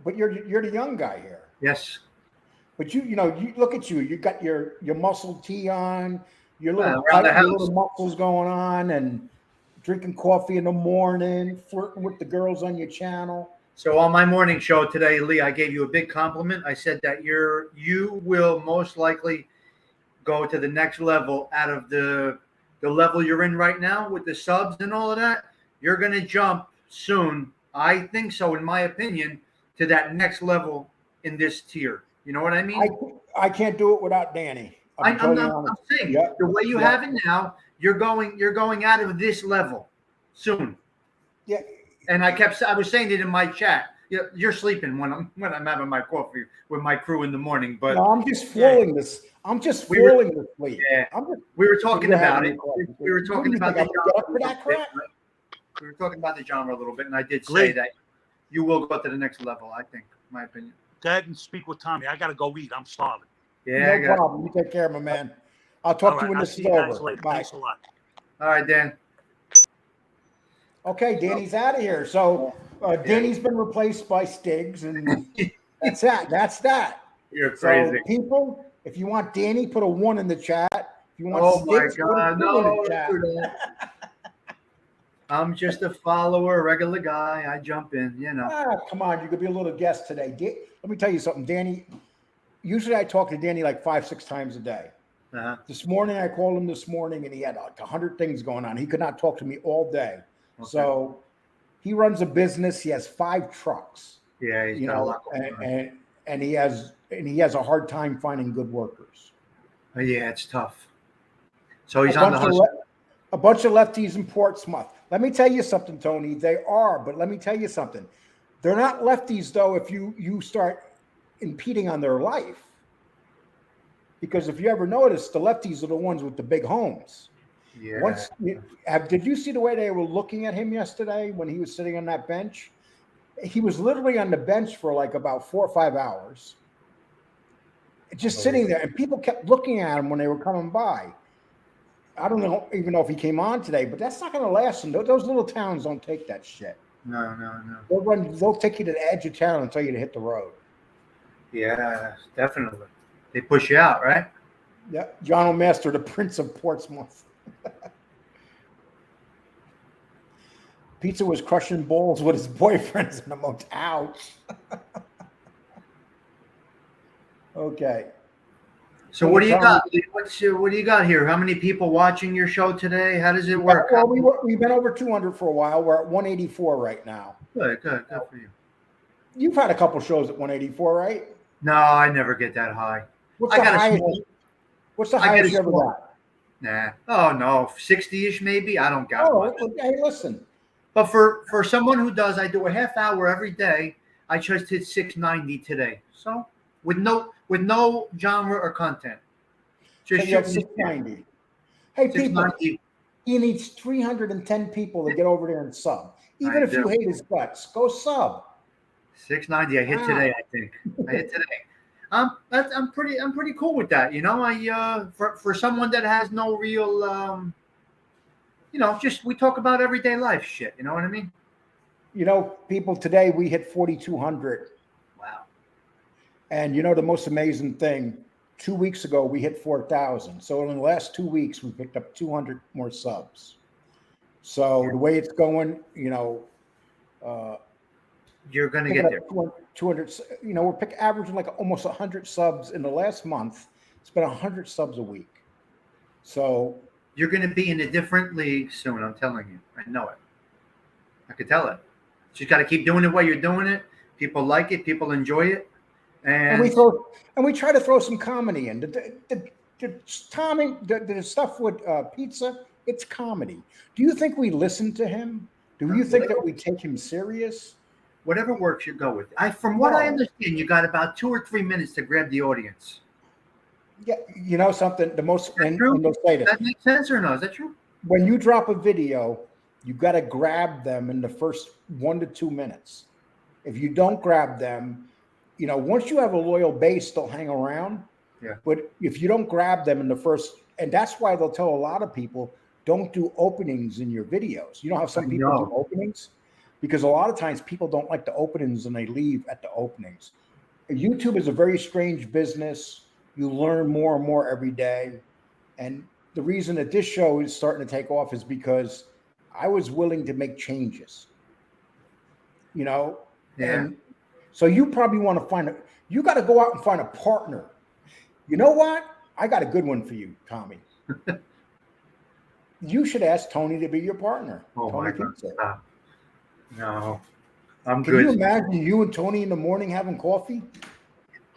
but you're the young guy here. Yes. But you look at you. You got your muscle tee on, your little, around the your house. little muscles going on, and drinking coffee in the morning, flirting with the girls on your channel. So on my morning show today, Lee, I gave you a big compliment. I said that you will most likely go to the next level out of the level you're in right now with the subs and all of that. You're going to jump soon. I think so, in my opinion, to that next level in this tier. You know what I mean? I can't do it without Danny. I'm totally honest. I'm saying Yeah. the way you Yeah. have it now, you're going out of this level soon. Yeah. And I was saying it in my chat. You're sleeping when I'm having my coffee with my crew in the morning. But No, I'm just falling this. I'm just We were- falling to sleep. yeah, I'm just, we were talking you're about having it. your coffee. We were What talking do you about think, the I'm gonna get up genre for a that little bit, crap? right? We were talking about the genre a little bit, and I did say Glee. that you will go to the next level. I think, in my opinion. Go ahead and speak with Tommy. I got to go eat. I'm starving. Yeah, I No got it. problem. You take care, my man. I'll All talk to right, you when I'll this see is you guys over. later. Bye. Thanks a lot. All right, Dan. Okay, Danny's out of here. So Danny's been replaced by Stiggs, and that's that. That's that. You're So crazy. people, if you want Danny, put a 1 in the chat. If you want Oh my Stiggs, put a God! 2 No, in the don't chat. do that. I'm just a follower, a regular guy. I jump in, you know. Come on, you could be a little guest today. Let me tell you something, Danny. Usually I talk to Danny like 5-6 times a day. Uh-huh. This morning I called him this morning, and he had like 100 things going on. He could not talk to me all day. Okay. So he runs a business. He has 5 trucks. Yeah, he's You got a know, lot going on. and he has a hard time finding good workers. Yeah, it's tough. So he's on the hustle. A bunch of lefties in Portsmouth. Let me tell you something, Tony. They are, but let me tell you something. They're not lefties though. If you start impeding on their life, because if you ever notice, the lefties are the ones with the big homes. Yeah. Did you see the way they were looking at him yesterday when he was sitting on that bench? He was literally on the bench for like about 4 or 5 hours, just sitting there, and people kept looking at him when they were coming by. I don't even know if he came on today, but that's not going to last. And those little towns don't take that shit. No. They'll take you to the edge of town and tell you to hit the road. Yeah, definitely. They push you out, right? Yeah, John O'Master, the Prince of Portsmouth. Pizza was crushing balls with his boyfriends in the motel. Ouch. Okay. So what do you got? What do you got here? How many people watching your show today? How does it work? Well, we've been over 200 for a while. We're at 184 right now. Good for you. You've had a couple shows at 184, right? No, I never get that high. What's the highest you ever got? Nah. Oh no, 60-ish maybe. I don't got much. Hey, listen. But for someone who does, I do a half hour every day. I just hit 690 today. So with no genre or content. Just So you have 690. Hey, people, 690. he needs 310 people to get over there and sub. Even if you hate his guts, go sub. 690. I hit today. I think I hit today. I'm pretty cool with that. You know, for someone that has no real, just we talk about everyday life shit. You know what I mean? You know, people, today we hit 4,200. Wow. And you know, the most amazing thing, 2 weeks ago, we hit 4,000. So in the last 2 weeks, we picked up 200 more subs. So the way it's going, you know, you're going to get there. 200, you know, we're averaging like almost 100 subs in the last month. It's been 100 subs a week. So you're going to be in a different league soon. I'm telling you. I know it. I could tell it. Just got to keep doing it while you're doing it. People like it. People enjoy it. And we try to throw some comedy in. The stuff with pizza, it's comedy. Do you think we listen to him? Do you think that we take him serious? Whatever works, you go with. From what I understand, you got about 2 or 3 minutes to grab the audience. Yeah, you know something. The most and they'll say this. That makes sense or no? Is that true? When you drop a video, you got to grab them in the first 1 to 2 minutes. If you don't grab them, you know, once you have a loyal base, they'll hang around. Yeah. But if you don't grab them in the first, and that's why they'll tell a lot of people, don't do openings in your videos. You know how some people do openings? Because a lot of times people don't like the openings and they leave at the openings. YouTube is a very strange business. You learn more and more every day. And the reason that this show is starting to take off is because I was willing to make changes. You know? Yeah. And so you probably want to you got to go out and find a partner. You know what? I got a good one for you, Tommy. You should ask Tony to be your partner. Oh Tony my God. Pizza. No, I'm Can good. you imagine you and Tony in the morning having coffee?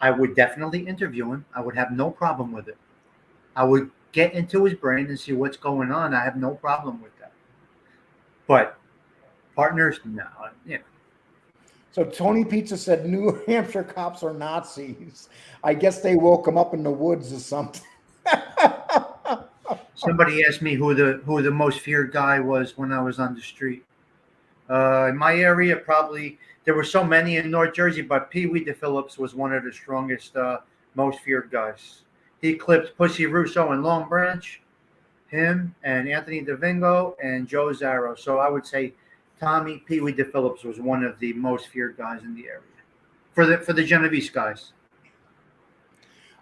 I would definitely interview him. I would have no problem with it. I would get into his brain and see what's going on. I have no problem with that. But partners, no. Yeah. So Tony Pizza said New Hampshire cops are Nazis. I guess they woke them up in the woods or something. Somebody asked me who the most feared guy was when I was on the street. In my area, probably there were so many in North Jersey, but Pee Wee DePhillips was one of the strongest, most feared guys. He clipped Pussy Russo in Long Branch, him and Anthony DeVingo and Joe Zarro. So I would say Tommy Pee Wee DePhillips was one of the most feared guys in the area for the Genovese guys.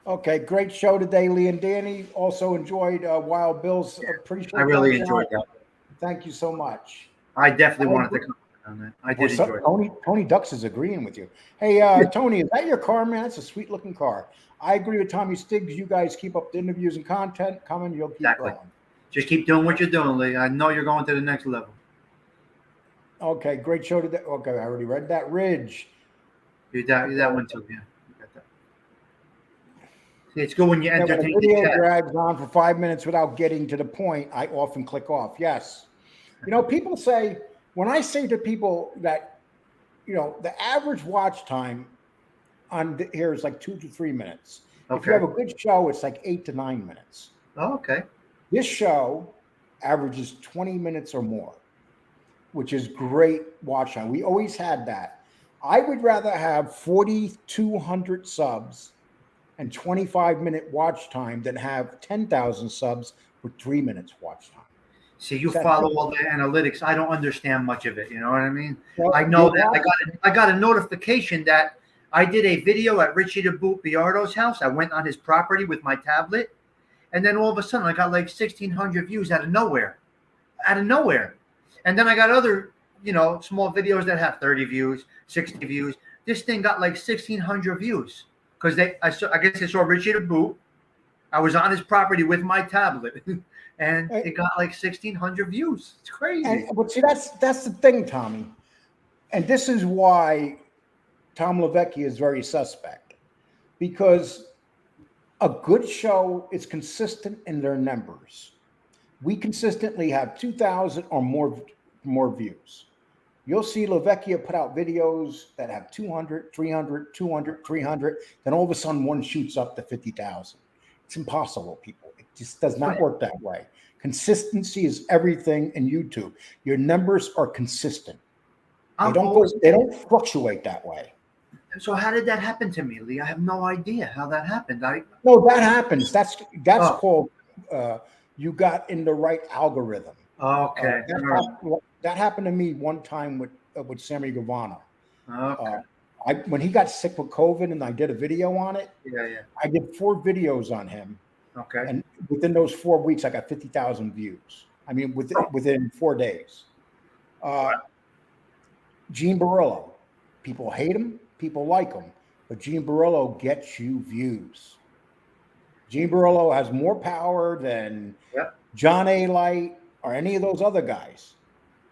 Okay, great show today, Lee and Danny. Also enjoyed Wild Bill's pre-show. I really enjoyed that. Thank you so much. I definitely wanted to comment on that. I did enjoy it. Tony Ducks is agreeing with you. Hey, Tony, is that your car, man? That's a sweet-looking car. I agree with Tommy Stiggs. You guys keep up the interviews and content coming. You'll keep Exactly. growing. Just keep doing what you're doing, Lee. I know you're going to the next level. Okay, great show today. Okay, I already read that. Ridge. You that one too, yeah. You got that. See, it's good when you When entertain a the video chat. drags on for 5 minutes without getting to the point, I often click off. Yes. You know, people say, when I say to people that, you know, the average watch time on here is like 2 to 3 minutes. If you Okay. have a good show, it's like 8 to 9 minutes. Oh, okay. This show averages 20 minutes or more, which is great watch time. We always had that. I would rather have 4,200 subs and 25-minute watch time than have 10,000 subs with 3 minutes watch time. See, you That's follow it. all the analytics. I don't understand much of it. You know what I mean? Well, I know you're that I got a notification that I did a video at Richie the Boot Biardo's house. I went on his property with my tablet, and then all of a sudden I got like 1,600 views out of nowhere. And then I got other, you know, small videos that have 30 views, 60 views. This thing got like 1,600 views because I guess they saw Richie the Boot. I was on his property with my tablet, and it got like 1,600 views. It's crazy. But see, that's the thing, Tommy. And this is why Tom Lavecchia is very suspect, because a good show is consistent in their numbers. We consistently have 2,000 or more views. You'll see Lavecchia put out videos that have 200, 300, 200, 300. Then all of a sudden one shoots up to 50,000. It's impossible, people. It just does not work that way. Consistency is everything in YouTube. Your numbers are consistent. They don't fluctuate that way. So how did that happen to me, Lee? I have no idea how that happened. No, that happens. That's called you got in the right algorithm. Okay. That happened to me one time with Sammy Gavano. Okay. When he got sick with COVID and I did a video on it, Yeah. I did 4 videos on him. Okay. And within those 4 weeks, I got 50,000 views. I mean, within 4 days. Gene Barillo, people hate him, people like him, but Gene Barillo gets you views. Gene Barillo has more power than John A. Light or any of those other guys.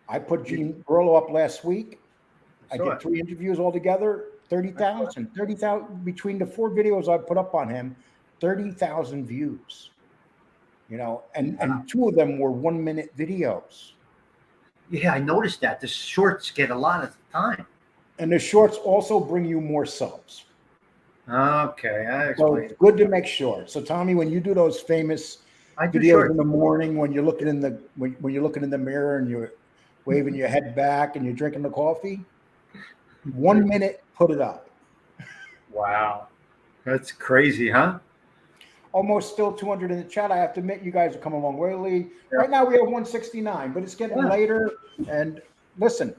I put Gene Barillo up last week. I did 3 interviews altogether, 30,000 between the 4 videos I put up on him, 30,000 views. You know, and 2 of them were 1-minute videos. Yeah, I noticed that. The shorts get a lot of time. And the shorts also bring you more subs. Okay, I So explained. it's good to make shorts. So Tommy, when you do those famous I do videos shorts. in the morning, when you're looking in the when you're looking in the mirror and you're waving your head back and you're drinking the coffee, 1 minute, put it up. Wow, that's crazy, huh? Almost still 200 in the chat. I have to admit, you guys are coming a long way, Lee. Right now we have 169, but it's getting later. And listen,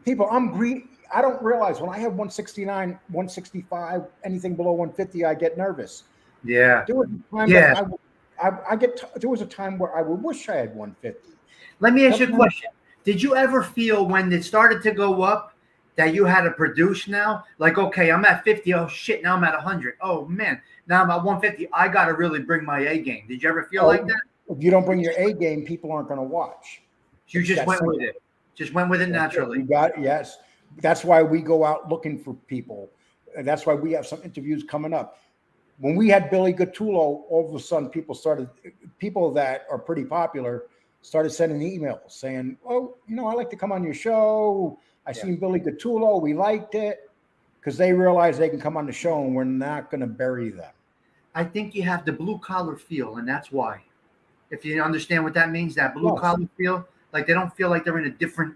people, I'm greedy. I don't realize when I have 169, 165, anything below 150, I get nervous. Yeah. There was a time that there was a time where I would wish I had 150. Let me ask you a question. Did you ever feel when it started to go up that you had to produce now? Like, okay, I'm at 50. Oh, shit, now I'm at 100. Oh, man, now I'm at 150. I got to really bring my A game. Did you ever feel like that? If you don't bring your A game, people aren't going to watch. You just went with it. Just went with it naturally. You got it, yes. That's why we go out looking for people. And that's why we have some interviews coming up. when we had Billy Catullo, all of a sudden people that are pretty popular started sending emails saying, "Oh, I like to come on your show. I seen Billy Catullo. We liked it," because they realize they can come on the show and we're not going to bury them. I think you have the blue collar feel, and that's why. If you understand what that means, that blue collar feel, like they don't feel like they're in a different.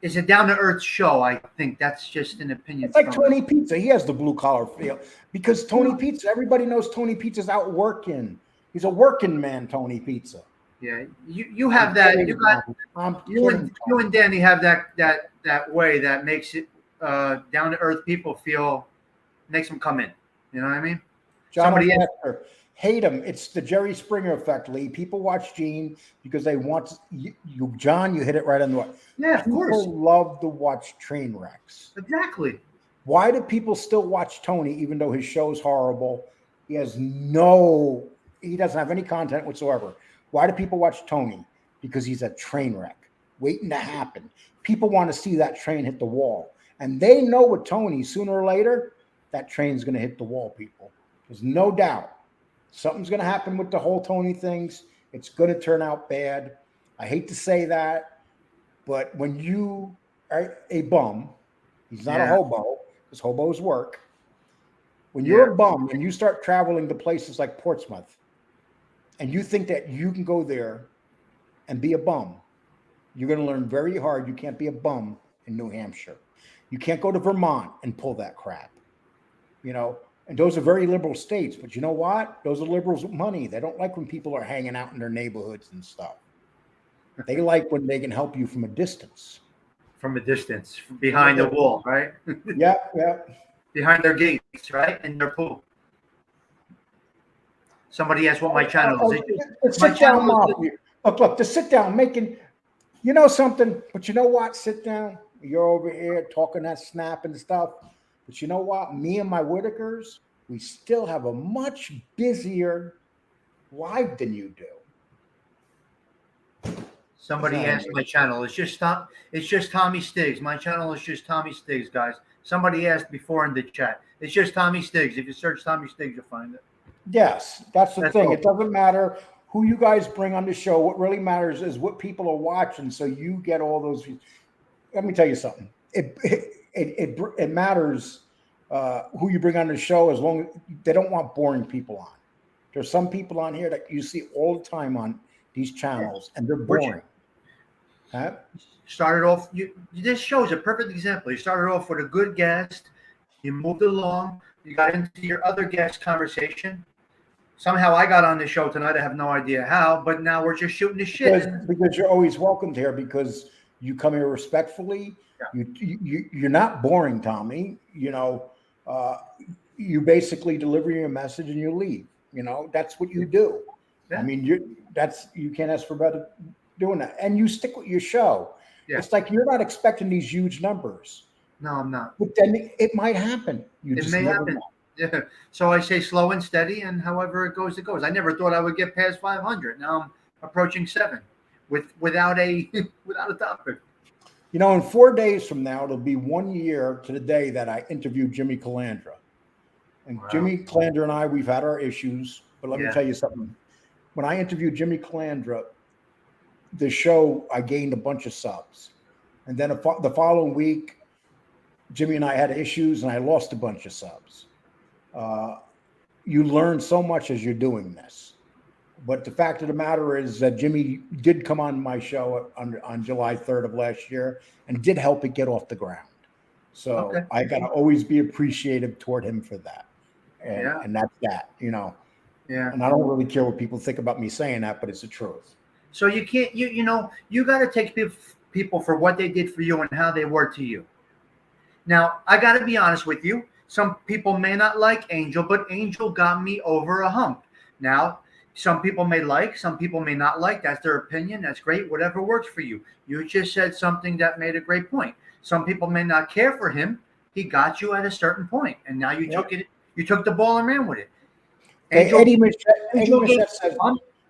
It's a down to earth show. I think that's just an opinion. It's like Tony Pizza. He has the blue collar feel because Tony Pizza. Everybody knows Tony Pizza's out working. He's a working man, Tony Pizza. Yeah, you have that. You got you and Danny have that way that makes it down to earth people feel, makes them come in. You know what I mean? John hate him. It's the Jerry Springer effect, Lee. People watch Gene because they want you. John, you hit it right on the way. Yeah, of course. People love to watch train wrecks. Exactly. Why do people still watch Tony even though his show's horrible? He doesn't have any content whatsoever. Why do people watch Tony? Because he's a train wreck waiting to happen. People want to see that train hit the wall. And they know with Tony, sooner or later, that train's going to hit the wall, people. There's no doubt. Something's going to happen with the whole Tony things. It's going to turn out bad. I hate to say that, but when you are a bum, he's not a hobo, because hobos work. When you're a bum and you start traveling to places like Portsmouth, and you think that you can go there and be a bum, you're going to learn very hard you can't be a bum in New Hampshire. You can't go to Vermont and pull that crap. And those are very liberal states, but you know what? Those are liberals with money. They don't like when people are hanging out in their neighborhoods and stuff. They like when they can help you from a distance. From a distance, behind the wall, right? Yeah. Behind their gates, right? And their pool. Somebody asked what my channel is. Sit down, look, to sit down, making, something, but you know what? Sit down. You're over here talking that snap and stuff. But you know what? Me and my Whitakers, we still have a much busier life than you do. Somebody asked my channel. It's just Tommy Stiggs. My channel is just Tommy Stiggs, guys. Somebody asked before in the chat. It's just Tommy Stiggs. If you search Tommy Stiggs, you'll find it. Yes, that's the thing. It doesn't matter who you guys bring on the show. What really matters is what people are watching. So you get all those. Let me tell you something. It matters who you bring on the show, as long as they don't want boring people on. There's some people on here that you see all the time on these channels, and they're boring. Started off. This show is a perfect example. You started off with a good guest. You moved along. You got into your other guest conversation. Somehow I got on the show tonight. I have no idea how, but now we're just shooting the shit. Because you're always welcomed here, because you come here respectfully. Yeah. You're not boring, Tommy. You basically deliver your message and you leave. That's what you do. Yeah. I mean, you can't ask for better doing that. And you stick with your show. Yeah. It's like you're not expecting these huge numbers. No, I'm not. But then it might happen. It may happen. Yeah. So I say slow and steady, and however it goes, it goes. I never thought I would get past 500. Now I'm approaching 7 without a topic. In 4 days from now, it'll be 1 year to the day that I interviewed Jimmy Calandra. And wow. Jimmy Calandra and I, we've had our issues, but let me tell you something. When I interviewed Jimmy Calandra, the show, I gained a bunch of subs. And then the following week, Jimmy and I had issues, and I lost a bunch of subs. You learn so much as you're doing this. But the fact of the matter is that Jimmy did come on my show on July 3rd of last year and did help it get off the ground. So I got to always be appreciative toward him for that. And that's that, Yeah. And I don't really care what people think about me saying that, but it's the truth. So you can't, you got to take people for what they did for you and how they were to you. Now, I got to be honest with you. Some people may not like Angel, but Angel got me over a hump. Now, some people may like, some people may not like. That's their opinion. That's great. Whatever works for you. You just said something that made a great point. Some people may not care for him. He got you at a certain point, and now you took it. You took the ball and ran with it. Eddie Michette says,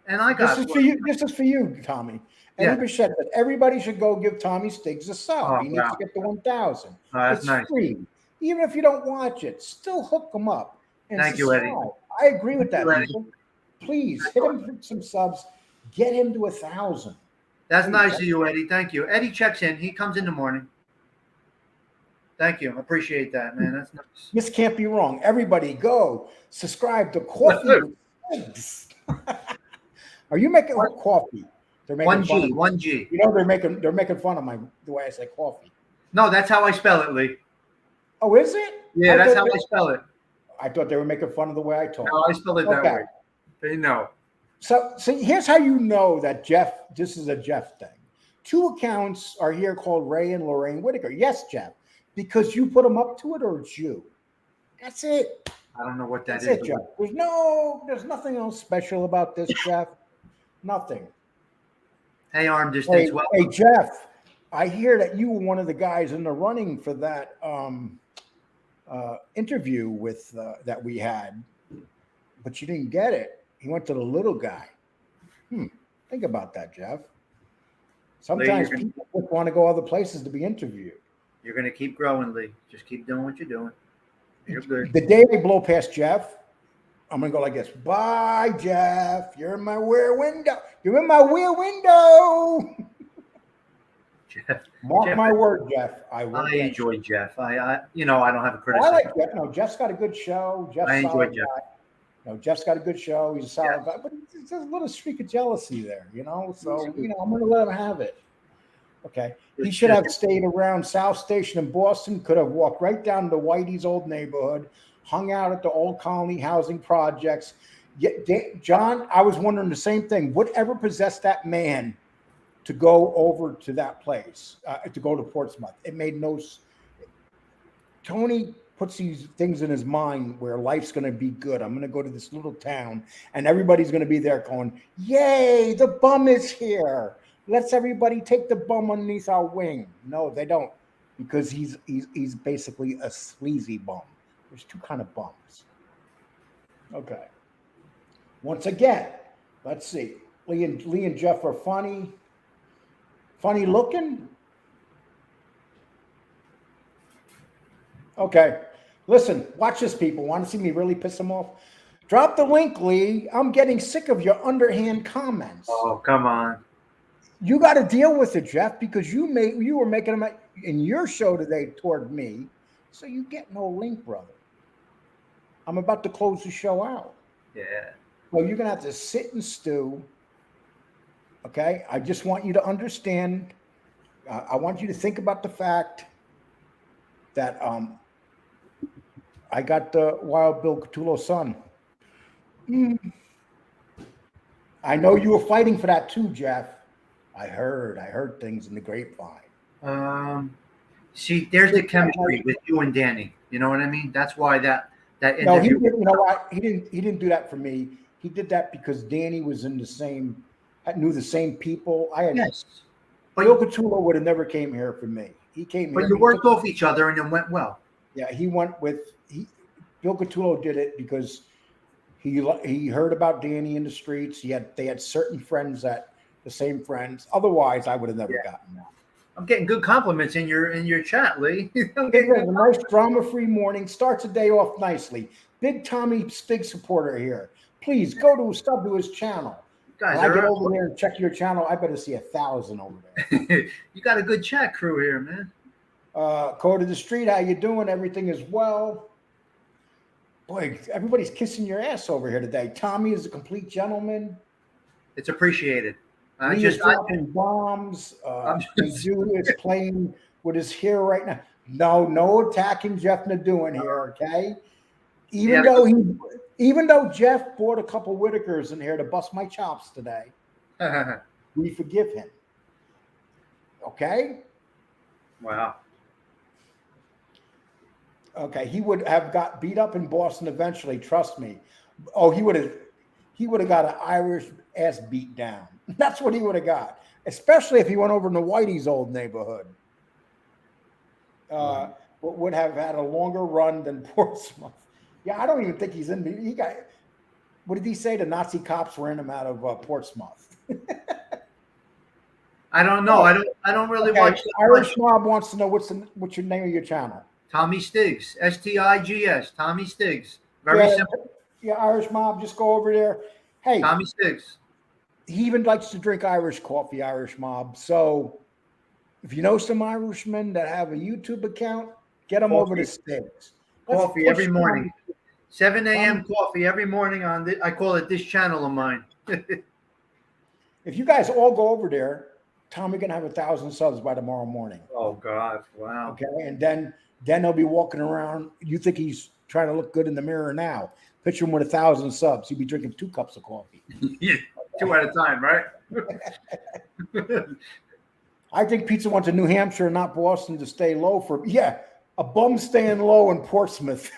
and I got this is for you. This is for you, Tommy. Eddie Michette said everybody should go give Tommy Stiggs a sub. He needs to get the 1,000. That's it's nice. Free. Even if you don't watch it, still hook him up. And Thank you, Eddie. subscribe. I agree with that, Thank you, Eddie. people. Please hit him with some subs. Get him to 1,000. That's Please. nice of you, Eddie. Thank you. Eddie checks in. He comes in the morning. Thank you. I appreciate that, man. That's nice. This can't be wrong. Everybody go subscribe to Coffee with Pigs. Are you making coffee? They're making fun of me. 1G. You know they're making fun of the way I say coffee. No, that's how I spell it, Lee. Oh, is it? Yeah, that's how I spell it. I thought they were making fun of the way I talk. No, I spell it that way. They know. So here's how you know that this is a Jeff thing. 2 accounts are here called Ray and Lorraine Whitaker. Yes, Jeff, because you put them up to it, or it's you. That's it. I don't know what that That's is. it, Jeff. There's nothing else special about this, Jeff. Nothing. Hey, arm distance. Hey, Jeff, I hear that you were one of the guys in the running for that interview with that we had, but you didn't get it. He went to the little guy. Think about that, Jeff. Sometimes Lee, people just want to go other places to be interviewed. You're going to keep growing, Lee. Just keep doing what you're doing. You're good. The day they blow past Jeff, I'm going to go like this. Bye, Jeff. You're in my rear window. You're in my rear window. Jeff, Mark my word, Jeff. I enjoy Jeff. I don't have a criticism. I like Jeff. No, Jeff's got a good show. Jeff's I enjoy solid Jeff. guy. No, Jeff's got a good show. He's a solid guy, but there's a little streak of jealousy there, So, I'm going to let him have it. Okay. He should have stayed around South Station in Boston, could have walked right down to Whitey's old neighborhood, hung out at the old colony housing projects. John, I was wondering the same thing. Whatever possessed that man to go over to that place, to go to Portsmouth? It made no sense. Tony puts these things in his mind where life's going to be good. I'm going to go to this little town and everybody's going to be there going, yay, the bum is here. Let's everybody take the bum underneath our wing. No, they don't, because he's basically a sleazy bum. There's 2 kinds of bums. Okay. Once again, let's see. Lee and Jeff are funny looking. Okay. Listen, watch this, people. Want to see me really piss them off? Drop the link, Lee. I'm getting sick of your underhand comments. Oh, come on. You got to deal with it, Jeff, because you were making them in your show today toward me. So you get no link, brother. I'm about to close the show out. Yeah. Well, you're going to have to sit and stew. Okay? I just want you to understand. I want you to think about the fact that I got the Wild Bill Catullo's son. I know you were fighting for that too, Jeff. I heard things in the grapevine. See, there's the chemistry with you and Danny. You know what I mean? That's why that interview. No, he didn't. You know what? He didn't do that for me. He did that because Danny was in knew the same people. Yes. Bill Catullo would have never came here for me. He came here. But you worked off each other and it went well. Yeah, Bill Catullo did it because he heard about Danny in the streets. They had certain friends the same friends. Otherwise, I would have never gotten that. I'm getting good compliments in your chat, Lee. I'm getting a nice drama-free morning. Starts the day off nicely. Big Tommy Stig supporter here. Please go to sub to his channel. Guys, when I get over there and check your channel, I better see 1,000 over there. You got a good chat crew here, man. Code of the Street, how you doing? Everything is well. Boy, everybody's kissing your ass over here today. Tommy is a complete gentleman. It's appreciated. He's dropping bombs. Dude is playing with his hair right now. No attacking Jeff Nadeauin here, okay? Even though Jeff bought a couple Whitakers in here to bust my chops today, we forgive him. Okay? Wow. Okay, he would have got beat up in Boston eventually. Trust me. Oh, he would have got an Irish ass beat down. That's what he would have got, especially if he went over to Whitey's old neighborhood. Would have had a longer run than Portsmouth. Yeah, I don't even think he's in. What did he say? The Nazi cops ran him out of Portsmouth. I don't know. I don't really watch. Irish Mob wants to know what's your name of your channel. Tommy Stiggs, Stigs. Tommy Stiggs. Very Yeah. simple. Yeah, Irish Mob, just go over there. Hey, Tommy Sticks. he even likes to drink Irish coffee, Irish Mob. So if you know some Irishmen that have a YouTube account, get them over to Sticks. Let's Coffee push every morning. 7 a.m. Tommy. coffee every morning on I call it this channel of mine. If you guys all go over there, Tommy can have 1,000 subs by tomorrow morning. Oh God! Wow. Okay, and then he'll be walking around. You think he's trying to look good in the mirror now? Picture him with 1,000 subs. He'd be drinking 2 cups of coffee. Yeah, 2 at a time, right? I think Pizza went to New Hampshire, not Boston, to stay low for a bum staying low in Portsmouth.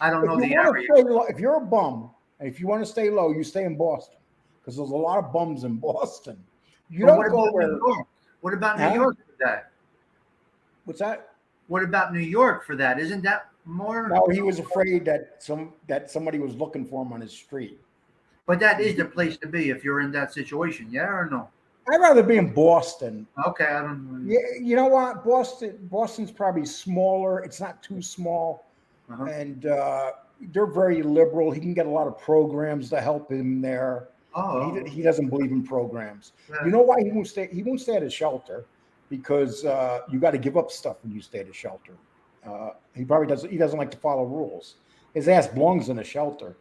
I don't know the area. If you're a bum and if you want to stay low, you stay in Boston because there's a lot of bums in Boston. You But don't go where. New York? What about New Huh? York for that? What's that? What about New York for that? Isn't that more? No, he was afraid that somebody was looking for him on his street. But that is the place to be if you're in that situation, yeah or no? I'd rather be in Boston. Okay, I don't know. Yeah, you know what? Boston's probably smaller. It's not too small, Uh-huh. and they're very liberal. He can get a lot of programs to help him there. Oh, He doesn't believe in programs. yeah. You know why he won't stay? He won't stay at a shelter because you got to give up stuff when you stay at a shelter. He probably doesn't. He doesn't like to follow rules. His ass belongs in a shelter.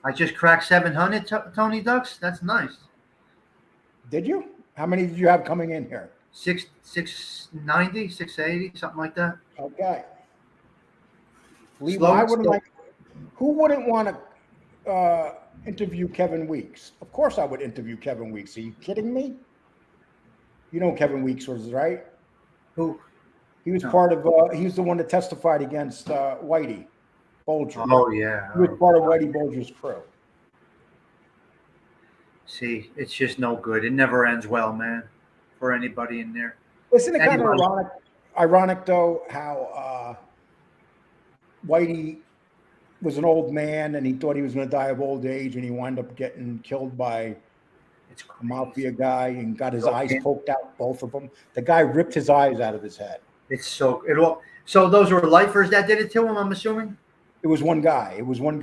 I just cracked 700, Tony Ducks. That's nice. Did you? How many did you have coming in here? 690, 680, something like that. Okay. Lee, Slow why and wouldn't slow. who wouldn't want to interview Kevin Weeks? Of course I would interview Kevin Weeks. Are you kidding me? You know who Kevin Weeks was, right? Who? He was No. part of, he was the one that testified against Whitey Bulger. Oh yeah. He was part of Whitey Bulger's crew. See, it's just no good. It never ends well, man, for anybody in there. Isn't it kind of Anybody. ironic though, how Whitey was an old man and he thought he was going to die of old age and he wound up getting killed by It's a mafia guy and got his Okay. eyes poked out, both of them. The guy ripped his eyes out of his head. It's so it all. So those were lifers that did it to him, I'm assuming. It was one guy. He was one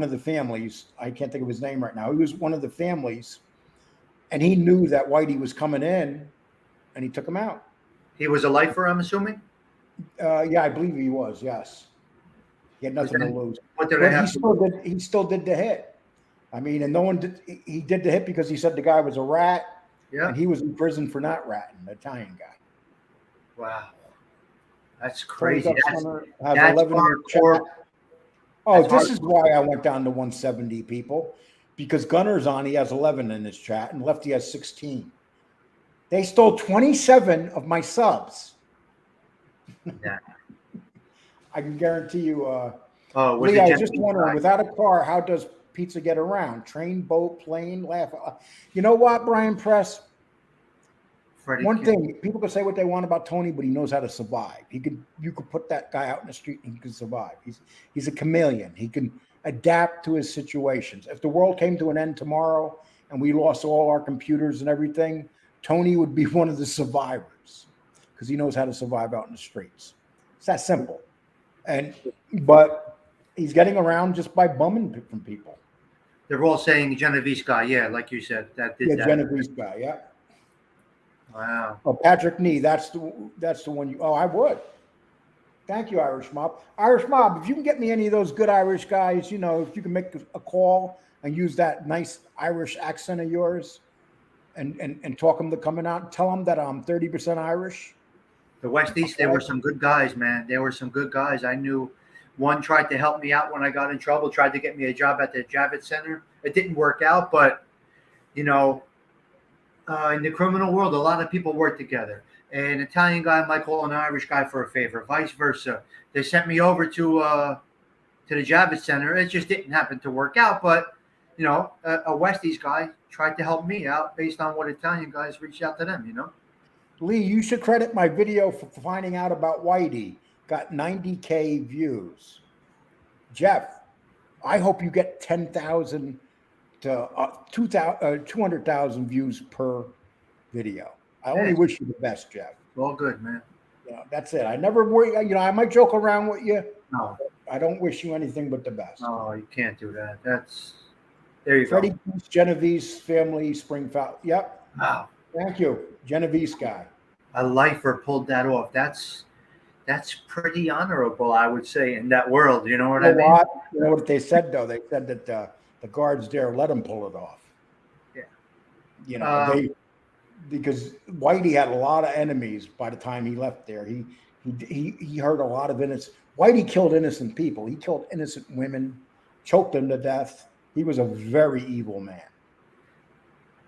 of the families. I can't think of his name right now. He was one of the families, and he knew that Whitey was coming in, and he took him out. He was a lifer, I'm assuming. Yeah, I believe he was. Yes, he had nothing to then- lose. What did I But have? he still did the hit. I mean, and no one did. He did the hit because he said the guy was a rat, Yeah. and he was in prison for not ratting. The Italian guy. Wow. That's crazy. Has That's 11 in the hardcore. chat. Oh, That's this is why I went down to 170 people, because Gunner's on. He has 11 in his chat, and Lefty has 16. They stole 27 of my subs. Yeah. I can guarantee you. Oh, was Lee, it I was Japanese just wondering, guy? without a car, how does pizza get around? Train, boat, plane, laugh. You know what, Brian Press? Freddie One King. thing, people can say what they want about Tony, but he knows how to survive. You could put that guy out in the street and he can survive. He's a chameleon. He can adapt to his situations. If the world came to an end tomorrow and we lost all our computers and everything, Tony would be one of the survivors because he knows how to survive out in the streets. It's that simple. But he's getting around just by bumming from people. They're all saying Genovese guy. Yeah, like you said, that did Yeah, that. Genovese guy. Yeah. Wow. Oh, Patrick Nee, that's the one you. Oh, I would. Thank you, Irish Mob. Irish Mob, if you can get me any of those good Irish guys, you know, if you can make a call and use that nice Irish accent of yours, and talk them to coming out, tell them that I'm 30% Irish. The Westies, there were some good guys, man. There were some good guys. I knew one tried to help me out when I got in trouble, tried to get me a job at the Javits Center. It didn't work out, but, you know, in the criminal world, a lot of people work together. An Italian guy might call an Irish guy for a favor, vice versa. They sent me over to the Javits Center. It just didn't happen to work out, but, you know, a Westies guy tried to help me out based on what Italian guys reached out to them, you know? Lee, you should credit my video for finding out about Whitey. Got 90K views. Jeff, I hope you get 10,000 to 200,000 views per video. I only wish you the best, Jeff. All good, man. That's it. I never worry. I might joke around with you. No, I don't wish you anything but the best. no, you can't do that. There you Freddie go. Goose, Genovese family, Springfield. Yep. Wow, Thank you. Genovese guy. a lifer pulled that off. That's pretty honorable, I would say, in that world. You know what I mean? You know what they said, though? They said that the guards there let him pull it off. Yeah. Because Whitey had a lot of enemies by the time he left there. He hurt a lot of innocent. Whitey killed innocent people. He killed innocent women, choked them to death. He was a very evil man.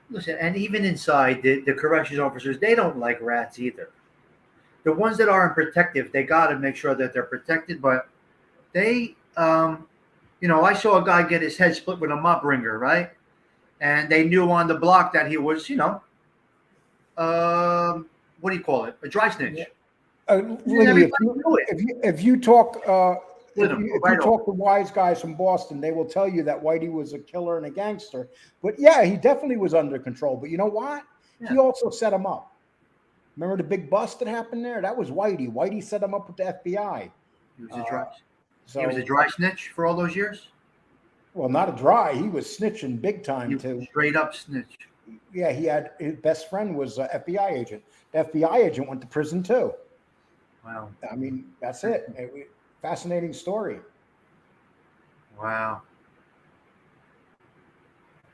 Listen, and even inside the corrections officers, they don't like rats either. The ones that aren't protective, they got to make sure that they're protected. But they, I saw a guy get his head split with a mop wringer, right? And they knew on the block that he was, what do you call it? A dry snitch. Lee, if you talk, if you Right talk to wise guys from Boston, they will tell you that Whitey was a killer and a gangster. But yeah, he definitely was under control. But you know what? Yeah. He also set him up. Remember the big bust that happened there? That was Whitey. Whitey set him up with the FBI. He was a dry. So, He was a dry snitch for all those years. well, not a dry. He was snitching big time He was too. a straight up snitch. Yeah, he had his best friend was an FBI agent. The FBI agent went to prison too. Wow. I mean, that's it. Fascinating story. Wow.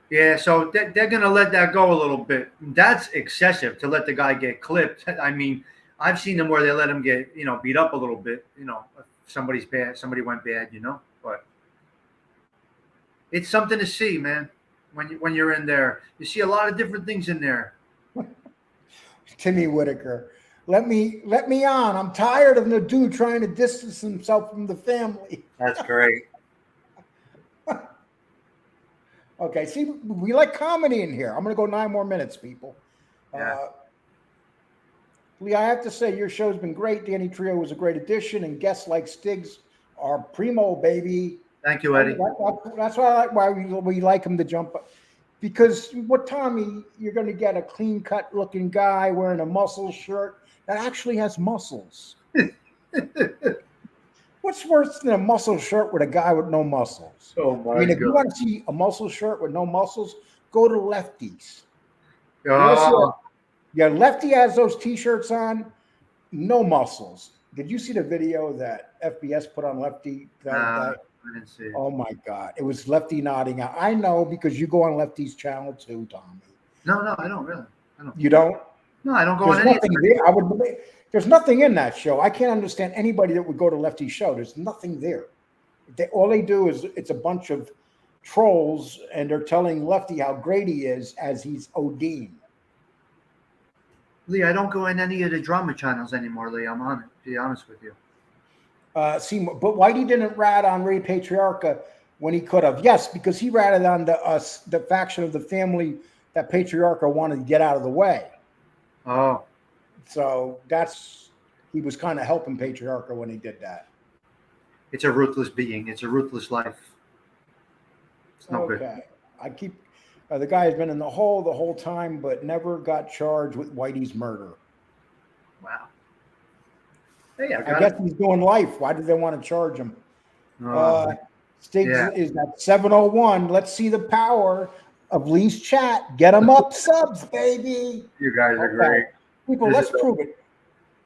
Yeah, so they're going to let that go a little bit. That's excessive to let the guy get clipped. I mean, I've seen them where they let him get, beat up a little bit. If somebody's bad, somebody went bad, But it's something to see, man. When you're in there, you see a lot of different things in there. Timmy Whitaker. Let me on. I'm tired of the dude trying to distance himself from the family. That's great. Okay, see, we like comedy in here. I'm going to go 9 more minutes, people. Yeah. Lee, I have to say your show's been great. Danny Trio was a great addition, and guests like Stiggs are primo, baby. Thank you, Eddie. That's why we like him to jump up. Because what Tommy, you're going to get a clean-cut looking guy wearing a muscle shirt that actually has muscles. What's worse than a muscle shirt with a guy with no muscles? Oh my I mean, if you God. want to see a muscle shirt with no muscles, go to Lefties. Oh, Yeah, Lefty has those T-shirts on, no muscles. Did you see the video that FBS put on Lefty? I didn't see it. Oh my God, it was Lefty nodding out. I know because you go on Lefty's channel too, Tommy. No, I don't really. You don't? No, I don't go There's on any. nothing there. There's nothing in that show. I can't understand anybody that would go to Lefty's show. There's nothing there. All they do is it's a bunch of trolls, and they're telling Lefty how great he is as he's ODing. Lee, I don't go in any of the drama channels anymore, Lee. I'm on it, to be honest with you. But Whitey didn't rat on Ray Patriarcha when he could have. Yes, because he ratted on the faction of the family that Patriarcha wanted to get out of the way. Oh, So he was kind of helping Patriarcha when he did that. it's a ruthless being. It's a ruthless life. It's no good. I keep the guy has been in the whole time, but never got charged with Whitey's murder. Wow. Hey, I guess he's doing life. Why did they want to charge him? Stiggs is at 701. Let's see the power of Lee's chat. Get him up subs, baby. You guys are great. People, let's prove it.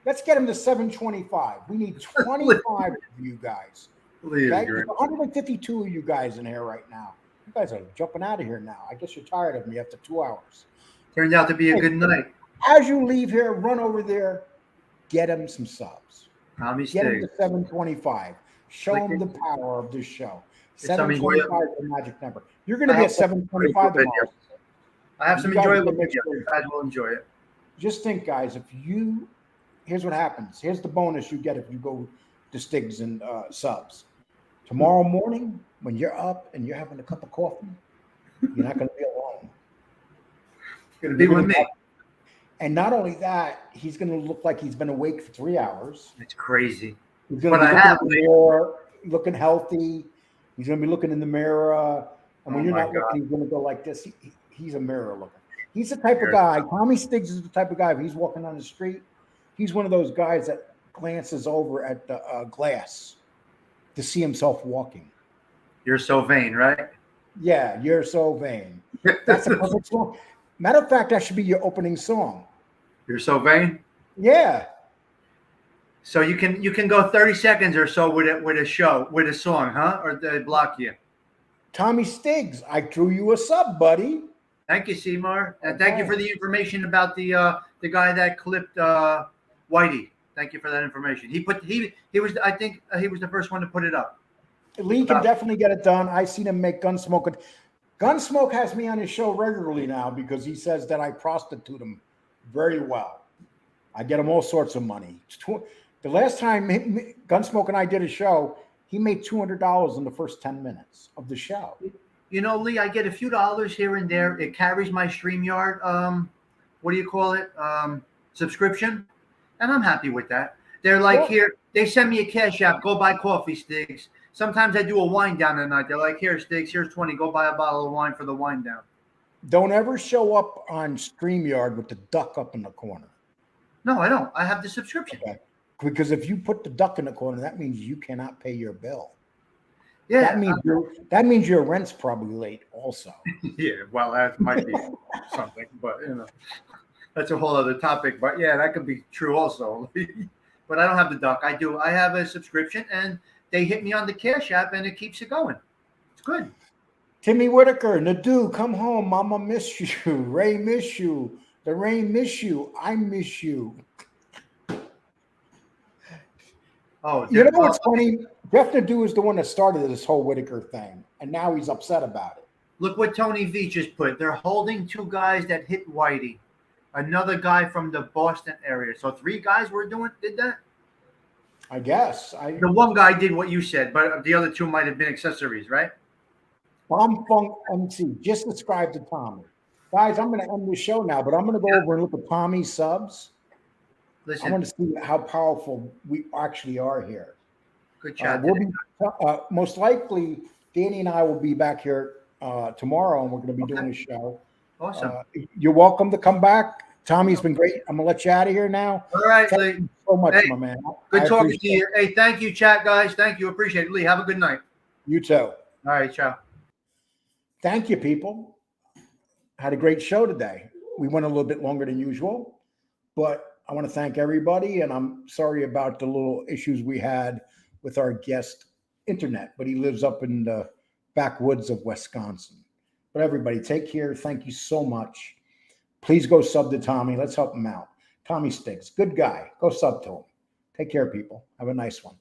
Let's get him to 725. We need 25 of you guys. Lee is Okay? great. There's 152 of you guys in here right now. You guys are jumping out of here now. I guess you're tired of me after 2 hours. Turned out to be a good night. As you leave here, run over there, get him some subs. Tommy Get him Stiggs. to 725. Show Click him it. the power of this show. Get some 725 is the magic number. You're going to be at 725 tomorrow. I have some You guys enjoyable will make videos. sure- You guys will enjoy it. Just think, guys, here's what happens. Here's the bonus you get if you go to Stiggs and subs. Tomorrow morning, when you're up and you're having a cup of coffee, you're not going to be alone. It's going to be with me. And not only that, he's going to look like he's been awake for 3 hours. It's crazy. He's going to But be I have, looking, in the mirror, looking healthy. He's going to be looking in the mirror. And when Oh you're my not God. looking, he's going to go like this. He's a mirror looker. He's the type of guy. Tommy Stiggs is the type of guy. If he's walking on the street, He's one of those guys that glances over at the glass to see himself walking. You're so vain, right? Yeah, you're so vain. That's a perfect song. Matter of fact, that should be your opening song. You're so vain. Yeah. So you can go 30 seconds or so with a song, huh? Or they block you. Tommy Stiggs, I threw you a sub, buddy. Thank you, Seymour, and thank you for the information about the guy that clipped Whitey. Thank you for that information. He was I think he was the first one to put it up. Lee can definitely get it done. I seen him make Gunsmoke. Gunsmoke has me on his show regularly now because he says that I prostitute him very well. I get him all sorts of money. The last time Gunsmoke and I did a show, he made $200 in the first 10 minutes of the show. You know, Lee, I get a few dollars here and there. It carries my StreamYard, what do you call it? Subscription. And I'm happy with that. They're like, here, they send me a cash app. Go buy coffee, Stiggs. Sometimes I do a wine down at night. They're like, here, Stiggs, here's 20. Go buy a bottle of wine for the wine down. Don't ever show up on StreamYard with the duck up in the corner. No, I don't. I have the subscription. Okay. Because if you put the duck in the corner, that means you cannot pay your bill. Yeah. That means your rent's probably late also. Yeah, well, that might be something, but that's a whole other topic. But yeah, that could be true also. But I don't have the duck. I have a subscription, and they hit me on the Cash App, and it keeps it going. It's good. Timmy Whitaker, Nadu, come home. Mama miss you. Ray miss you. The rain miss you. I miss you. Oh, you know what's funny? Jeff Nadu is the one that started this whole Whitaker thing, and now he's upset about it. Look what Tony V just put. They're holding 2 guys that hit Whitey. Another guy from the Boston area. So 3 guys did that? I guess. The one guy did what you said, but the other 2 might have been accessories, right? Bomb Funk MC, just subscribe to Tommy. Guys, I'm going to end the show now, but I'm going to go over and look at Tommy's subs. Listen, I want to see how powerful we actually are here. Good chat. We'll be most likely, Danny and I will be back here tomorrow, and we're going to be doing a show. Awesome. You're welcome to come back. Tommy's been great. I'm going to let you out of here now. All right, Thank Lee. you so much, Hey, my man. Good I talking to you. appreciate it. Hey, thank you, chat, guys. Thank you. Appreciate it. Lee, have a good night. You too. All right, ciao. Thank you, people. Had a great show today. We went a little bit longer than usual, but I want to thank everybody, and I'm sorry about the little issues we had with our guest internet, but he lives up in the backwoods of Wisconsin. But everybody, take care. Thank you so much. Please go sub to Tommy. Let's help him out. Tommy Stiggs, good guy. Go sub to him. Take care, people. Have a nice one.